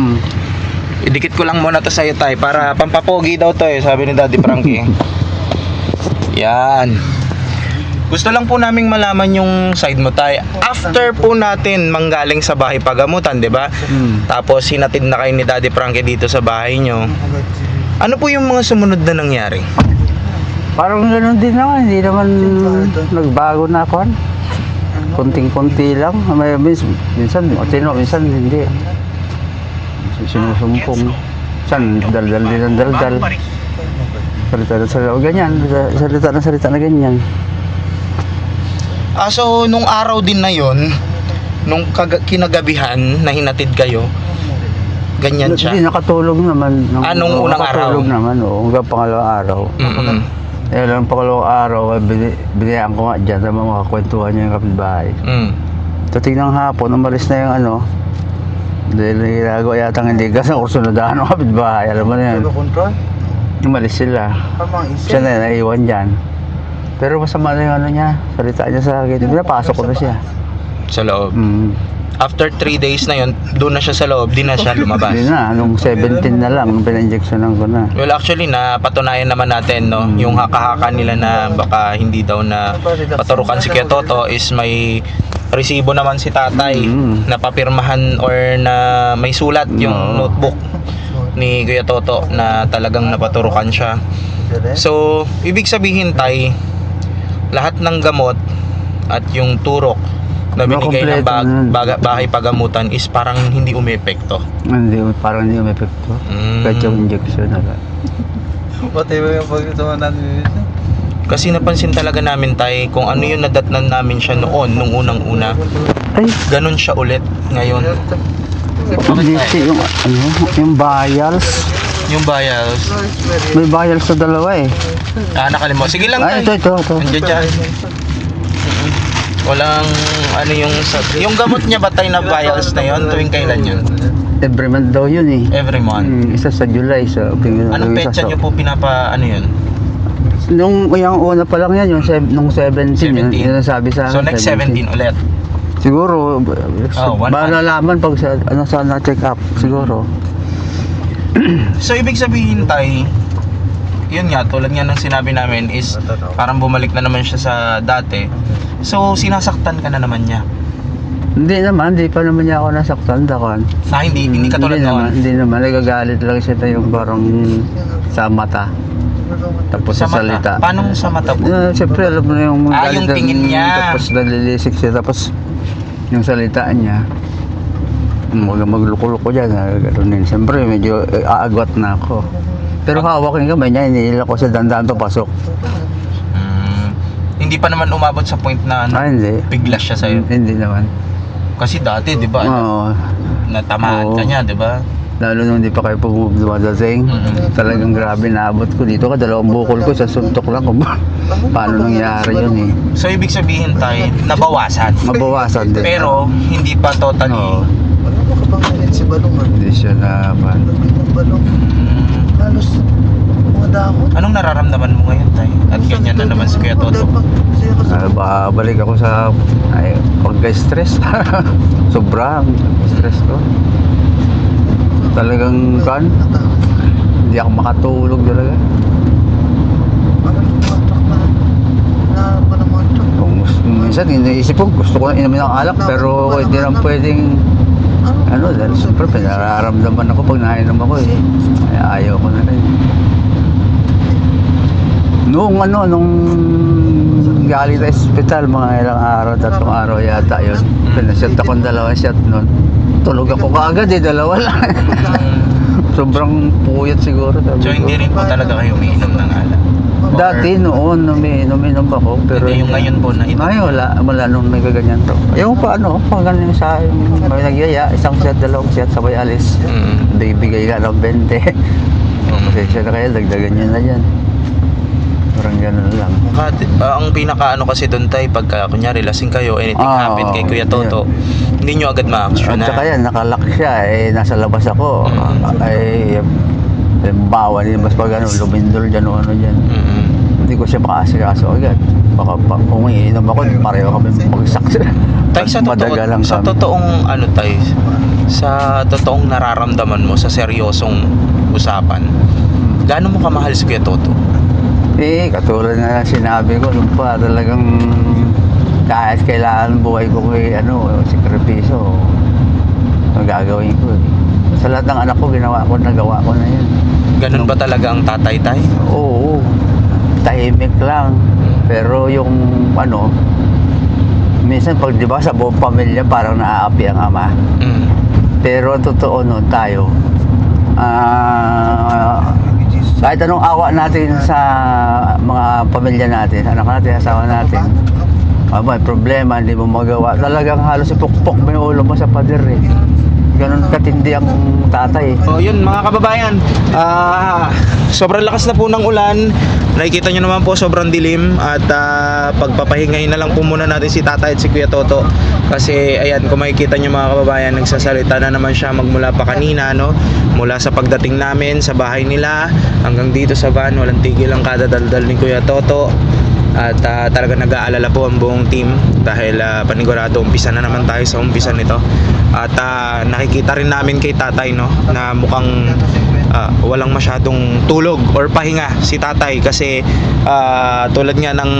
Idikit ko lang muna to sa'yo, tay, para pampapogi daw to eh, sabi ni Daddy Frankie. Yan. Gusto lang po naming malaman yung side mo, tay. After po natin manggaling sa Bahay Pagamutan, di ba? Tapos hinatid na kayo ni Daddy Frankie dito sa bahay nyo. Ano po yung mga sumunod na nangyari? Parang gano'n din naman, hindi naman nagbago na ako. Konting-konti lang. Minsan matino, minsan hindi. Sinusumpong. Minsan daldal din ang daldal. Salita ganyan. Salita na ganyan. So nung araw din na yon, nung kinagabihan na hinatid kayo, ganyan Hindi, siya? nakatulog naman. Nung unang nakatulog araw? naman, oo. Hanggang pangalawang araw. Mm-mm. Eh, lang pangalawang araw, binayaan ko nga dyan sa mga kwentuhan niya yung kapitbahay. Mm. Tating ng hapon, umalis na yung ano, dahil ginagawa yata ng hindi kasi kursunodaan ng kapitbahay. Alam mo na yan. Umalis sila. Siya na naiwan dyan. Pero masama na yung ano niya, salita niya sa akin. Pinapasok ko na siya. Sa loob. After 3 days na yun, doon na siya sa loob, di na siya lumabas. Hindi na, nung 17 na lang, nung pina-injectionan ko na. Well, actually, napatunayan naman natin, no? Yung haka-haka nila na baka hindi daw na paturukan si Kuya Toto is may resibo naman si tatay na papirmahan or na may sulat yung notebook ni Kuya Toto na talagang napaturukan siya. So, ibig sabihin, tay, lahat ng gamot at yung turok na binigay ng bahay pagamutan is parang hindi umepekto. Hindi, parang hindi may epekto. Kahit yung injection na. Pati ba yung pagkatawa natin? Kasi napansin talaga namin, tay, kung ano yung nadatnan namin siya noon, nung unang-una, Ay, ganun siya ulit ngayon. hindi yung, ano, yung vials. Yung vials, May vials sa dalawa eh. nakalimutan. Sige lang, Ay, tay. ito. Andiyan dyan. Walang, ano yung gamot niya ba, tay, na vials na yun? Tuwing kailan yun? Every month daw yun eh. Every month. Isa sa July, sa Anong petsa niyo po ano yun? Nung yung una pa lang yan, nung 17, 17. yun ang sabi sa So akin. next 17 ulit. Siguro, one malalaman pag sa, ano, sa na-check up, siguro. So ibig sabihin, tay, yun nga, tulad nga ng sinabi namin is parang bumalik na naman siya sa dati. So sinasaktan ka na naman niya. Hindi pa naman niya ako nasaktan, dakan. Hindi katulad noon. Hindi naman, nagagalit lang siya yung parang sa mata. Tapos sa mata. salita. Paano sa mata po? Siyempre, alam mo na yung yung tingin niya. Tapos nalilisik siya, tapos yung salita niya. Magluko-luko dyan, gano'n. Siyempre, medyo aagwat na ako. Pero hawak yung kamay niya, hinihila ko sa dandaan papasok. Hindi pa naman umabot sa point na Hindi. biglas siya sa'yo. Hindi naman. Kasi dati, di ba, Oo. natamaan ka Oo. niya, di ba? Lalo nung hindi pa kayo dumadating, talagang grabe naabot ko dito. Dalawang bukol ko sa suntok lang kung paano nangyari yun eh. So ibig sabihin, tay, nabawasan. Mabawasan din. Pero hindi pa totally. Oo. Si Balong Hindi siya na halos mga dahon. Anong nararamdaman mo ngayon, tay? At ganyan na naman si Kuya Toto. balik ako sa pagka-stress. Sobrang stress ko. Talagang hindi ako makatulog talaga. Minsan iniisip ko gusto ko na inumin ng alak pero hindi lang pwedeng dahil siyempre nararamdaman ako pag nainom ako eh. Kaya ayaw ko na rin. Nung galing sa hospital, mga ilang araw, 3 araw yata yun. Pinasyat akong 2 shot nun. Tulog ako kaagad eh, 2 lang. Sobrang puyat siguro. So hindi rin po talaga kayo umiinom ng alak? Dati noon, umiinom ako. Pero Hindi, yung ngayon po na ito. Ngayon, wala nung nagaganyan to. Yung pag ganyan sa may nagyaya, 1 shot, 2 shot, sabay alis. Bibigay ka ng 20. Pasensya na kayo, dagdagan nyo na yan. Parang gano'n lang. Ang pinaka kasi doon, tay, pagka kunyari lasing kayo, anything happen kay Kuya Toto, hindi nyo agad ma-action At saka yan, nakalock siya, nasa labas ako. Bawal din mas pag lumindol dyan o ano dyan. Hindi ko siya makaasikaso agad. Baka kung iinom ako, pareho kami magsak sila. Tay, sa totoong tay, sa totoong nararamdaman mo sa seryosong usapan, gaano mo kamahal si Kuya Toto? Katulad na sinabi ko nung pa, talagang kahit kailangan buhay ko sakripisyo, gagawin ko. Sa lahat ng anak ko, nagawa ko na yan. Ganun ba talaga ang tatay, tay? Oo, tahimik lang. Pero yung minsan pag di ba sa buong pamilya parang naaapi ang ama. Pero ang totoo nun tayo, kahit anong awa natin sa mga pamilya natin, anak natin, asawa natin, may problema, hindi mo magawa. Talagang halos ipukpok mo yung ulo mo sa pader eh. ganun katindi ang tatay. So yun mga kababayan, sobrang lakas na po ng ulan. Nakikita nyo naman po sobrang dilim. At pagpapahingahin na lang po muna natin si Tatay at si Kuya Toto. Kasi ayan, kung makikita nyo mga kababayan, nagsasalita na naman siya magmula pa kanina, no? Mula sa pagdating namin sa bahay nila hanggang dito sa van, walang tigil ang kadadaldal ni Kuya Toto. At talaga nag-aalala po ang buong team dahil panigurado umpisa na naman tayo sa umpisa nito. At nakikita rin namin kay Tatay, no, na mukhang walang masyadong tulog or pahinga si Tatay kasi tulad nga ng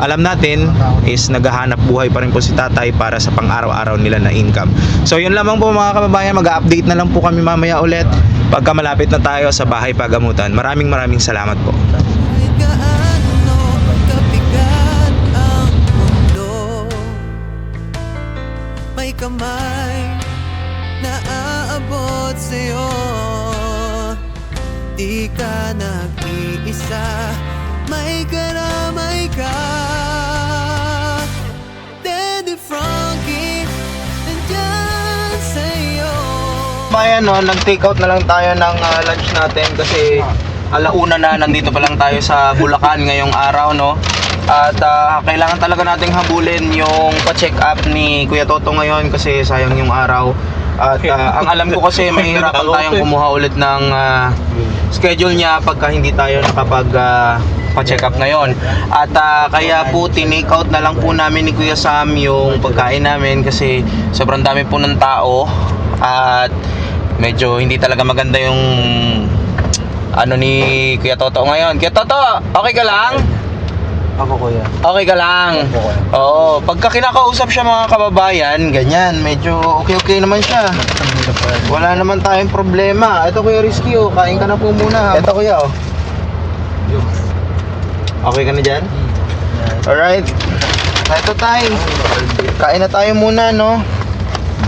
alam natin is naghahanap buhay pa rin po si Tatay para sa pang-araw-araw nila na income. So yun lamang po mga kababayan, mag-update na lang po kami mamaya ulit pagka malapit na tayo sa bahay pagamutan. Maraming salamat po. Kahit gaano kabigat ang mundo, may kamay na aabot sa'yo. Di ka nag-iisa, may karamay ka. Daddy Frankie, nandyan sa'yo. Bayan, no, nag-take out na lang tayo ng lunch natin kasi alauna na, nandito pa lang tayo sa Bulacan ngayong araw, no. At kailangan talaga nating habulin yung pa-check up ni Kuya Toto ngayon kasi sayang yung araw. At ang alam ko kasi mahihirapan tayong kumuha ulit ng schedule niya pagka hindi tayo nakapag pa-check up ngayon. At kaya po tinake out na lang po namin ni Kuya Sam yung pagkain namin kasi sobrang dami po ng tao at medyo hindi talaga maganda yung ano ni Kuya Toto ngayon. Kuya Toto, okay ka lang? Ako kuya. Okay ka lang? Oo, pagka kinakausap siya mga kababayan, ganyan, medyo okay naman siya. Wala naman tayong problema. Ito Kuya Rizky, oh, kain ka na po muna. Ito Kuya, oh. Okay ka na dyan? Alright. Ito tayo. Kain na tayo muna, no?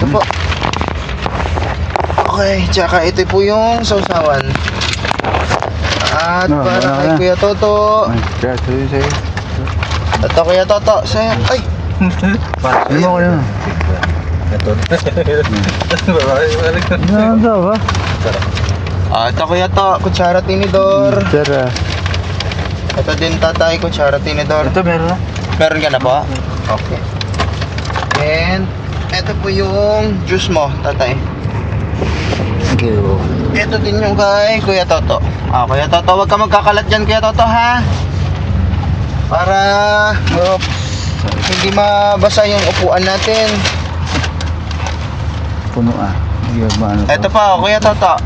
Ito po. Okay, tsaka ito po yung sausawan. At para kay Kuya Toto. Ito Kuya Toto, sa'yo. Ay! Ano ko yun? Ito Kuya To, kutsara tinidor. Tara. Ito din Tatay, kutsara tinidor. Ito meron na? Meron ka na po? Okay. And ito po yung juice mo, Tatay. Thank you. Ito din yung kay Kuya Toto. Kuya Toto, wag ka magkakalat dyan Kuya Toto, ha? Para hindi mabasa yung upuan natin. Puno Ano Ito pa, Kuya Toto.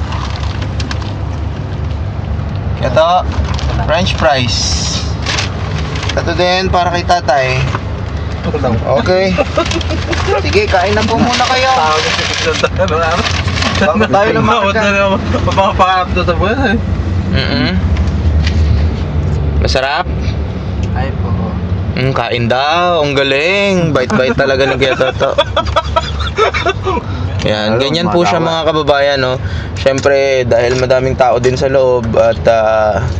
Ito, French fries. Ito din para kay Tatay. Okay. Sige, kain na po muna kayo. Bago tayo lumakad. Papakarap na po yan eh. Masarap? Ay po. Kain daw. Ang galing. Bite-bite talaga ni Kuya Toto. Yan, ganyan po siya mga kababayan, no. Siyempre, dahil madaming tao din sa loob at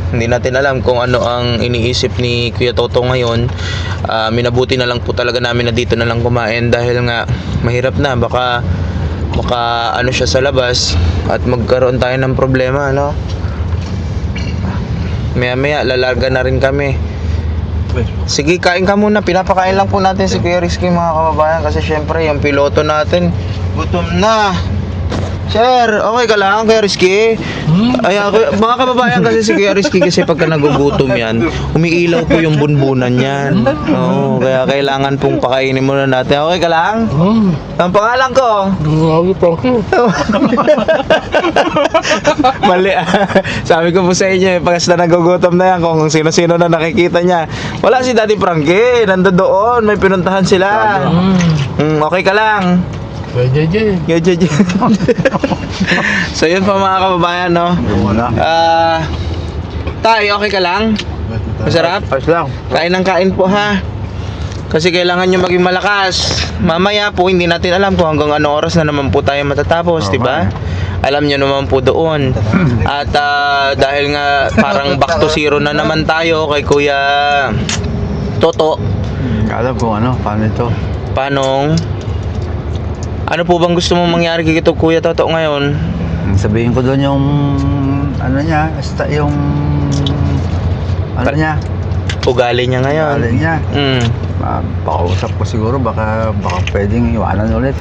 hindi natin alam kung ano ang iniisip ni Kuya Toto ngayon. Minabuti na lang po talaga namin na dito na lang kumain dahil nga mahirap na, baka ano siya sa labas at magkaroon tayo ng problema, no. Maya lalarga na rin kami. Sige, kain ka muna. Pinapakain lang po natin si Kuya Rizky mga kababayan kasi syempre yung piloto natin gutom na. Sir, okay ka lang Kuya Rizky? Ay, mga kababayan kasi si Kuya Rizky kasi pagka nagugutom yan, umiilaw po yung bunbunan yan. Oo, kaya kailangan pong pakainin muna natin. Okay ka lang? Ang pangalan ko? Mali. Sabi ko po sa inyo, pagkasta nagugutom na yan, kung sino-sino na nakikita niya. Wala si Daddy Frankie, nando doon, may pinuntahan sila. Okay ka lang? So yun po mga kababayan, no. Tay, okay ka lang? Masarap? Kain ng kain po, ha. Kasi kailangan nyo maging malakas. Mamaya po hindi natin alam kung hanggang anong oras na naman po tayo matatapos, di ba? Alam nyo naman po doon. At dahil nga parang back to zero na naman tayo kay Kuya Toto. Alam ko paano ito. Paanong? Ano po bang gusto mong mangyari kay Kuya Toto ngayon? Sabihin ko doon yung ano niya, yung ano niya, Ugali niya ngayon. alin niya. Mm. Pakausap ko siguro, baka pwedeng iwanan ulit.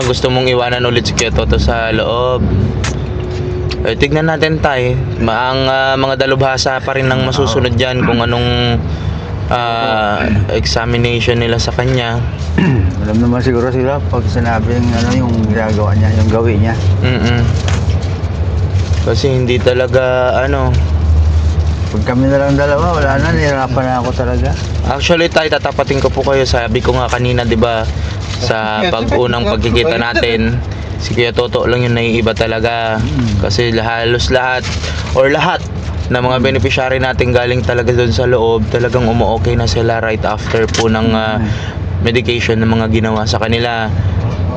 Gusto mong iwanan ulit si Kuya Toto sa loob. Tignan natin tayo. Ang mga dalubhasa pa rin ang masusunod dyan kung anong examination nila sa kanya. Alam naman siguro sila pag sinabing ano yung ginagawa niya, yung gawin niya. Kasi hindi talaga Pag kami na lang dalawa, wala na, nahirapan na ako talaga. Actually tayo, tatapatin ko po kayo. Sabi ko nga kanina, di ba, sa pag-unang pagkikita natin, si Kuya Toto lang yung naiiba talaga. Kasi halos lahat ng mga beneficiary natin galing talaga doon sa loob, talagang umu-okay na sila right after po ng medication ng mga ginawa sa kanila.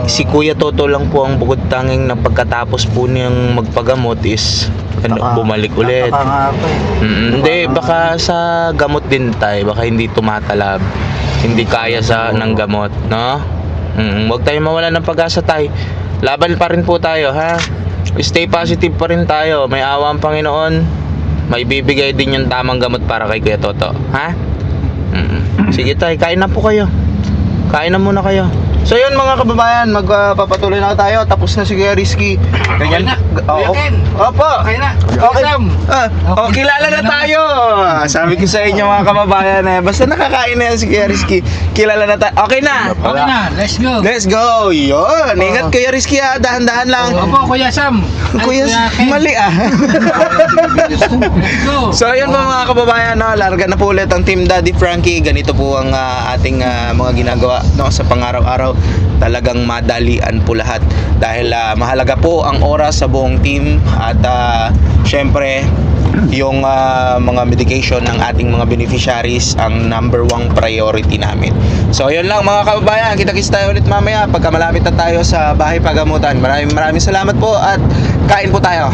Si Kuya Toto lang po ang bukod tanging na pagkatapos po niyang magpagamot is bumalik ulit. Baka nga ako Hindi, baka sa gamot din tayo, baka hindi tumatalab, hindi kaya ng gamot, no? Huwag tayong mawala ng pag-asa tayo. Laban pa rin po tayo, ha? Stay positive pa rin tayo. May awa ang Panginoon. May bibigay din yung tamang gamot para kay Kuya Toto, ha? Sige tayo, kain na po kayo. Kain na muna kayo. So yun mga kababayan, magpapatuloy na tayo. Tapos na si Kuya Rizky. Ganyan. Opo. Okay na. Okay. Kilala na tayo. Sabi ko sa inyo mga kababayan, basta nakakain na yan si Kuya Rizky, kilala na tayo. Okay na. Okay na, let's go. Let's go. Yun. Ingat Kuya Rizky, dahan-dahan lang. Opo, Kuya Sam. Kuya, mali Let's go. So ayun po mga kababayan, larga na po ulit ang Team Daddy Frankie. Ganito po ang ating mga ginagawa sa pang-araw-araw. Talagang madalian po lahat dahil mahalaga po ang oras sa buong team at syempre yung mga medication ng ating mga beneficiaries ang number 1 priority namin. So ayun lang mga kababayan, kita-kits tayo ulit mamaya pagka malapit na tayo sa bahay pagamutan. Maraming salamat po at kain po tayo.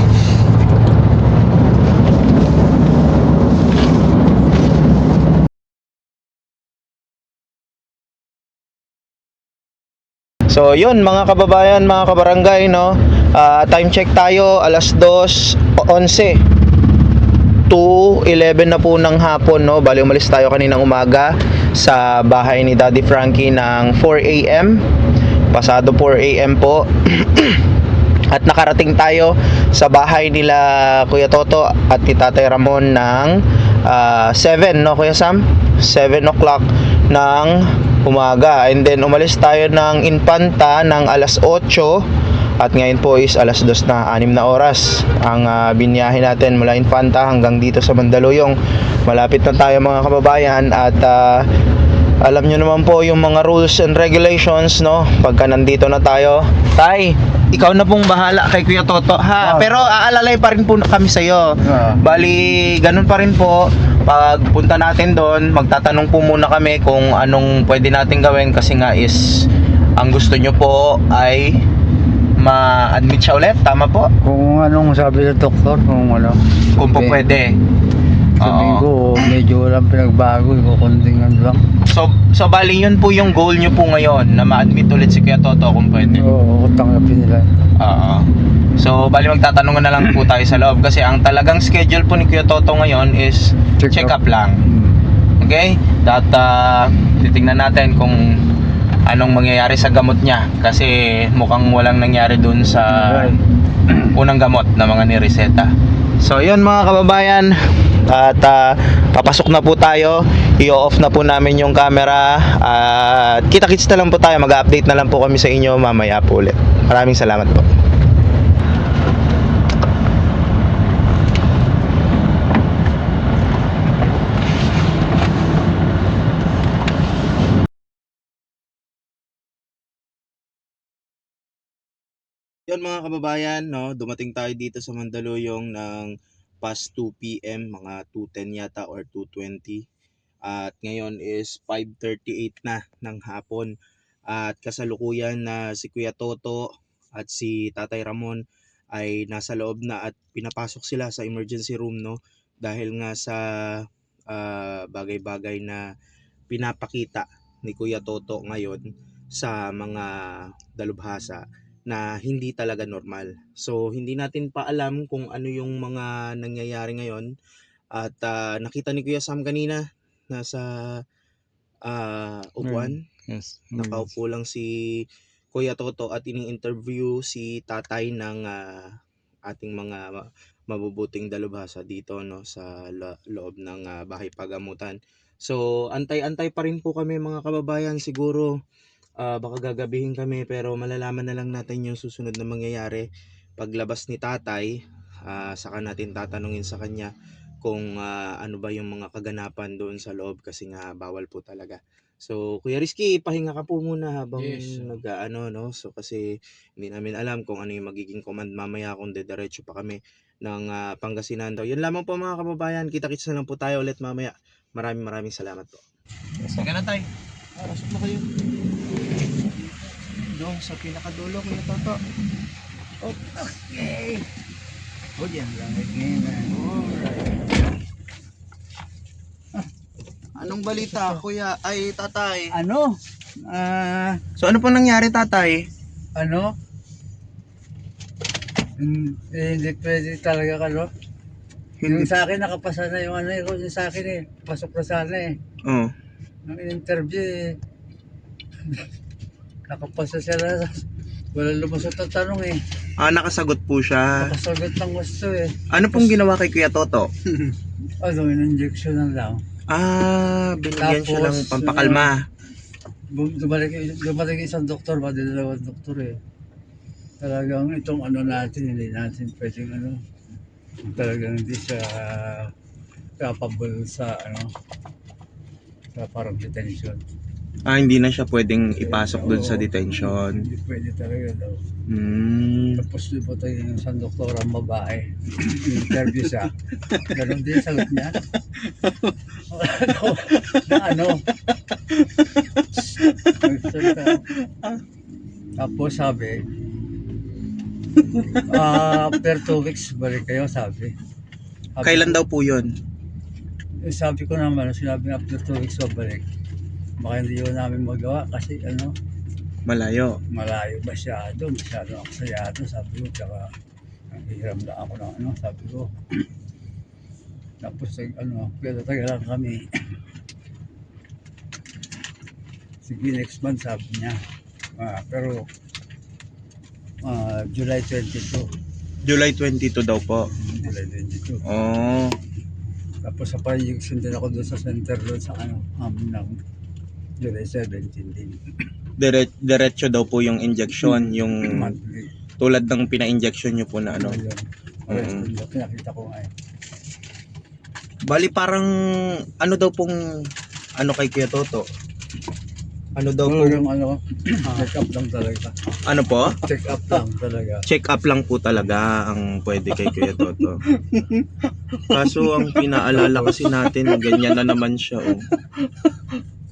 So yun mga kababayan, mga kabarangay, time check tayo, alas 2:11 na po ng hapon, Bali umalis tayo kaninang umaga sa bahay ni Daddy Frankie ng 4 AM. Pasado 4 AM po. At nakarating tayo sa bahay nila Kuya Toto at ni Tatay Ramon ng 7, Kuya Sam? 7 o'clock ng umaga. And then umalis tayo ng Infanta ng alas 8 at ngayon po is alas 2 na, 6 na oras ang biniyahe natin mula Infanta hanggang dito sa Mandaluyong. Malapit na tayo mga kababayan at alam nyo naman po yung mga rules and regulations, pagka nandito na tayo. Tay, ikaw na pong bahala kay Kuya Toto, ha? Pero aalalay pa rin po kami sa'yo. Bali, ganun pa rin po. Pag punta natin doon, magtatanong po muna kami kung anong pwede natin gawin kasi nga is ang gusto nyo po ay ma-admit siya ulit, tama po? Kung anong sabi ng doktor, Kung po pwede. Sabihin ko, medyo walang pinagbago, kukunting lang. So bali yun po yung goal nyo po ngayon, na ma-admit ulit si Kuya Toto kung pwede. Oo, tanggapin nila. So bali magtatanong na lang po tayo sa loob kasi ang talagang schedule po ni Kuya Toto ngayon is check up lang. Okay? Titingnan natin kung anong mangyayari sa gamot niya kasi mukhang walang nangyari dun sa unang gamot na mga nireseta. So yun mga kababayan, at papasok na po tayo. I-off na po namin yung camera at kita-kits na lang po tayo. Mag-update na lang po kami sa inyo mamaya po ulit. Maraming salamat po. Yun mga kababayan, dumating tayo dito sa Mandaluyong ng past 2 PM, mga 2:10 yata or 2:20. At ngayon is 5:38 na ng hapon. At kasalukuyan na si Kuya Toto at si Tatay Ramon ay nasa loob na at pinapasok sila sa emergency room, dahil nga sa bagay-bagay na pinapakita ni Kuya Toto ngayon sa mga dalubhasa na hindi talaga normal. So hindi natin pa alam kung ano yung mga nangyayari ngayon at nakita ni Kuya Sam kanina nasa upuan. Yes. Nakaupo lang si Kuya Toto at ini-interview si tatay ng ating mga mabubuting dalubhasa dito no sa loob ng bahay pagamutan. So antay-antay pa rin po kami mga kababayan, siguro baka gagabihin kami pero malalaman na lang natin yung susunod na mangyayari paglabas ni tatay. Saka natin tatanungin sa kanya kung ano ba yung mga kaganapan doon sa loob kasi nga bawal po talaga. So, Kuya Rizky, pahinga ka po muna habang Yes. no? So, kasi hindi namin alam kung ano yung magiging command mamaya kung dediretso pa kami ng Pangasinan daw. Yun lamang po mga kababayan. Kita-kits na lang po tayo ulit mamaya. Maraming salamat po. Sige na tayo. Pasok na kayo. Doon sa pinakadulo, Kuya Toto. Okay. O, diyan lang. Ngayon. Anong balita, Kuya? Ay, tatay. Ano? So, ano po nangyari, tatay? Ano? Hindi pwede talaga ka, no? Yung sa akin, nakapasa na yung ano, yung sa akin eh. Pasok na sana eh. Oh. Nung in-interview eh. Nakapasa siya na. Wala lumusot ang tanong eh. Nakasagot po siya. Nakasagot ng gusto eh. Ano pong ginawa kay Kuya Toto? Ano, in-injection na lang. Binigyan siya Tapos, ng pampakalma. Dumating isang doktor, dalawang doktor eh. Talagang itong ano natin, hindi natin pwedeng ano. Talagang hindi siya capable sa ano, sa parang detention. Hindi na siya pwedeng ipasok doon sa Oo, detention. Hindi pwede talaga daw. Tapos dumating yung isang doktor ang babae. Interview siya. Ganon din sagot niya. ano? Tapos sabi, after 2 weeks balik kayo, sabi. Kailan daw po yun? Sabi ko naman, sinabi after 2 weeks babalik. Baka hindi yun namin magawa kasi ano, Malayo. malayo masyado aksayado, sabi ko, tsaka nanghihiram na ako ng ano, sabi ko. Tapos ano, pero tagalan kami. Sige, next month sabi niya. Pero July 22. July 22 daw po. July 22. Oh. Tapos sa pa-injection din ako doon sa center doon sa ano, ng July 17 din. Diretso daw po yung injection, yung Monthly. tulad ng pina-injection nyo po na ano. Ayun. Pinakita ko nga eh. Bali parang ano daw pong ano kay Kuya Toto? Ano daw po? Yung ano, check up lang talaga. Ano po? Check up lang talaga. Check up lang po talaga ang pwede kay Kuya Toto. Kaso ang pinaalala kasi natin, ganyan na naman siya. Oh.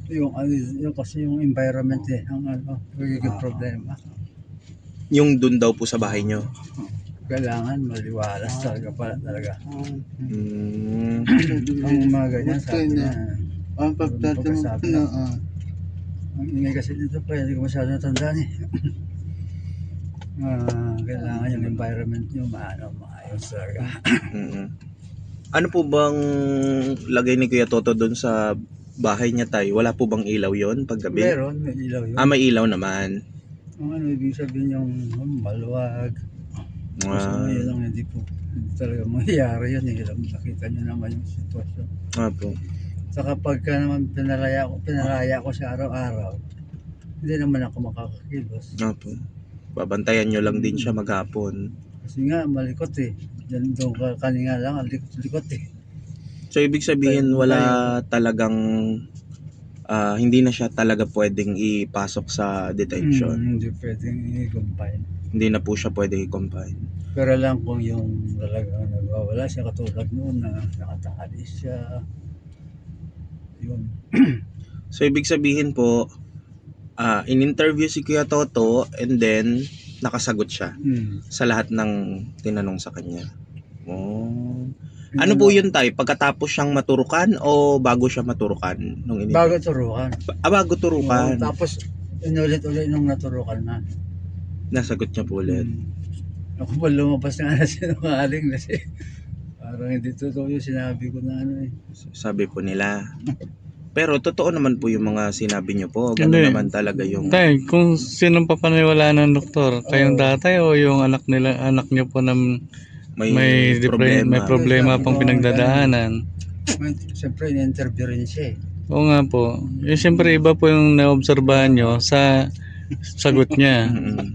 Yung kasi yung environment eh, ang ano, magiging problema. Yung dun daw po sa bahay nyo. Kailangan maliwalas talaga. Mm. Ang mga ganyan sabi na. Ang pagsasabi na. Ang ingay kasi dito pa, hindi ko masyado natandaan eh. Kailangan yung environment nyo maayos talaga. Mm. Ano po bang lagay ni Kuya Toto doon sa bahay niya tayo? Wala po bang ilaw yon paggabi? Meron, may ilaw yun. May ilaw naman. Ang ano, ibig sabihin yung maluwag. Gusto mo yun lang, hindi talaga mangyayari yun. Nakita nyo naman yung sitwasyon. Po. Saka pagka naman pinalaya ko sa araw-araw, hindi naman ako makakakilos. Po. Babantayan nyo lang din siya maghapon. Kasi nga, malikot eh. Doon kanina lang, ang likot eh. So ibig sabihin wala talagang hindi na siya talaga pwedeng ipasok sa detention. Hindi pwedeng i-combine. Hindi na po siya pwedeng i-confine. Pero lang kung yung talagang nagwawala siya, katulad noon na nakatali siya. Yun. So ibig sabihin po, in-interview si Kuya Toto and then nakasagot siya sa lahat ng tinanong sa kanya. Oh. Ano po yun tayo? Pagkatapos siyang maturukan o bago siya maturukan? Bago turukan. Bago turukan. Tapos Inulit-ulit nung naturukan na. Nasagot niya po ulit. Ako pa lumabas na na sinungaling kasi parang hindi totoo yung sinabi ko na ano eh. Sabi po nila. Pero totoo naman po yung mga sinabi niyo po. Ganun Hindi. naman talaga yung... Tay, kung sinong papaniwalaan ng doktor, kayong tatay o yung anak niyo po na may problema pang pinagdadaanan? Siyempre, in-interview rin siya eh. Oo nga po. Siyempre iba po yung naobserbahan nyo sa sagot niya. Mm-mm.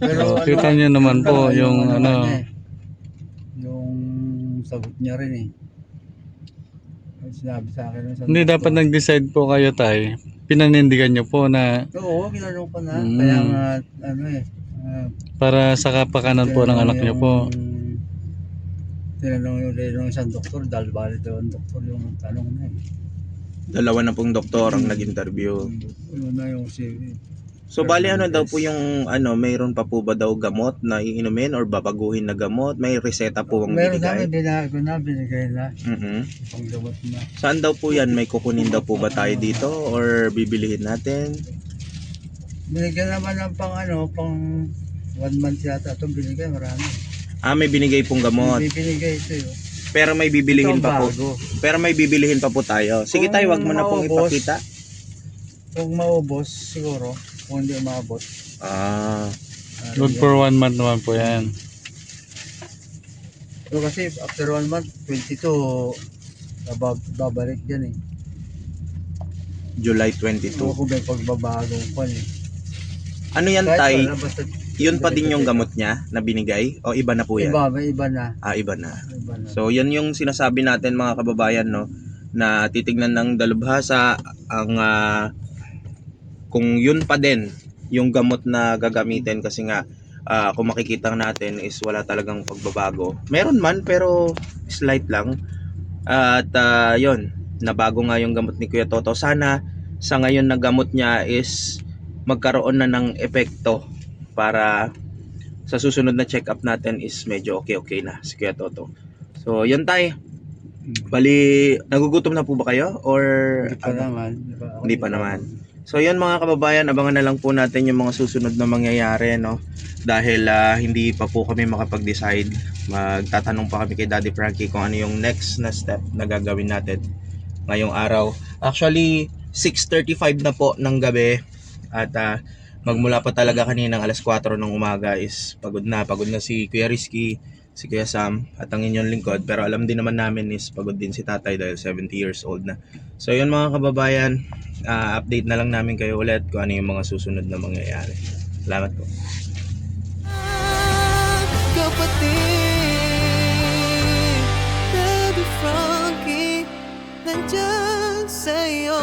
Pero Kita niyo naman po yung niya eh. Yung sagot niya rin eh. Ang sinabi sa akin. Hindi dapat nag-decide po kayo, tay. Pinanindigan niyo po na Oo, ginanong ko na. Mm. Kaya nga, ano eh. para sa kapakanan po ng anak niyo po. Tinanong yung isang doktor, dahil bali daw ang doktor yung tanong na eh. Dalawa na pong doktor ang nag-interview. Ano na yung CV. So bali ano daw po yung mayroon pa po ba daw gamot na iinumin or babaguhin na gamot? May reseta po ang Meron namin, binigay? binigay na. Mhm. Panggamot na. Saan daw po yan? May kukunin daw po ba tayo dito or bibilihin natin? Binigyan naman ng pang 1 month yata. Itong binigay, marami. May binigay pong gamot. Binigay ito yun. Pero may bibilihin Ito pa po. bago. Pero may bibilihin pa po tayo. Sige tayo, wag mo na pong maubos. ipakita. Kung maubos, siguro. Kung hindi maabot. Good for 1 month naman po yan. So kasi after 1 month, 22, babalik yan eh. July So 22. kung may pagbabagong pan eh. Ano yan, Kahit tay? wala, basta Yun pa din yung gamot niya na binigay? O iba na po yan? may iba na. Iba na. Iba na. So, yan yung sinasabi natin mga kababayan, no? Na titignan ng dalubhasa ang kung yun pa din yung gamot na gagamitin kasi nga kung makikita natin is wala talagang pagbabago. Meron man pero slight lang. At yun, nabago nga yung gamot ni Kuya Toto. Sana sa ngayon na gamot niya is magkaroon na ng epekto para sa susunod na check-up natin is medyo okay na si Kuya Toto. So, yun tay. Bali, nagugutom na po ba kayo? Or Hindi pa naman. Hindi pa naman. So, yun mga kababayan, abangan na lang po natin yung mga susunod na mangyayari, no? Dahil hindi pa po kami makapag-decide. Magtatanong pa kami kay Daddy Frankie kung ano yung next na step na gagawin natin ngayong araw. Actually, 6:35 na po ng gabi at magmula pa talaga kaninang alas 4 ng umaga is pagod na si Kuya Rizky, si Kuya Sam at ang inyong lingkod, pero alam din naman namin is pagod din si tatay dahil 70 years old na. So yun mga kababayan, update na lang namin kayo ulit kung ano yung mga susunod na mangyayari. Salamat po. Kapatid, Daddy Frankie, nandyan sa'yo.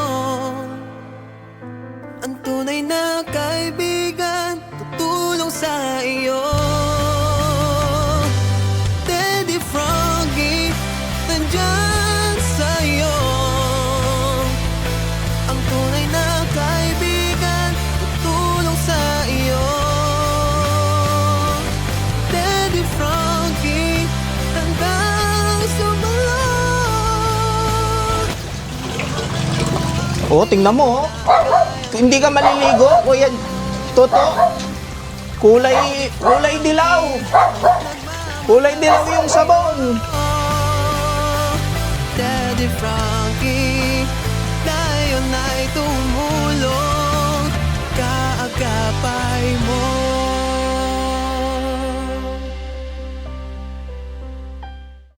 Ang tunay na kaibigan, tutulong sa iyo. Daddy Frankie, nandyan sa'yo. Ang tunay na kaibigan, tutulong sa iyo. Daddy Frankie, hanggang sumalo. Tingnan mo. Hindi ka maliligo, Kuya Toto. Kulay dilaw. Kulay dilaw yung sabon. Daddy Frankie, tayo na'y tumulong.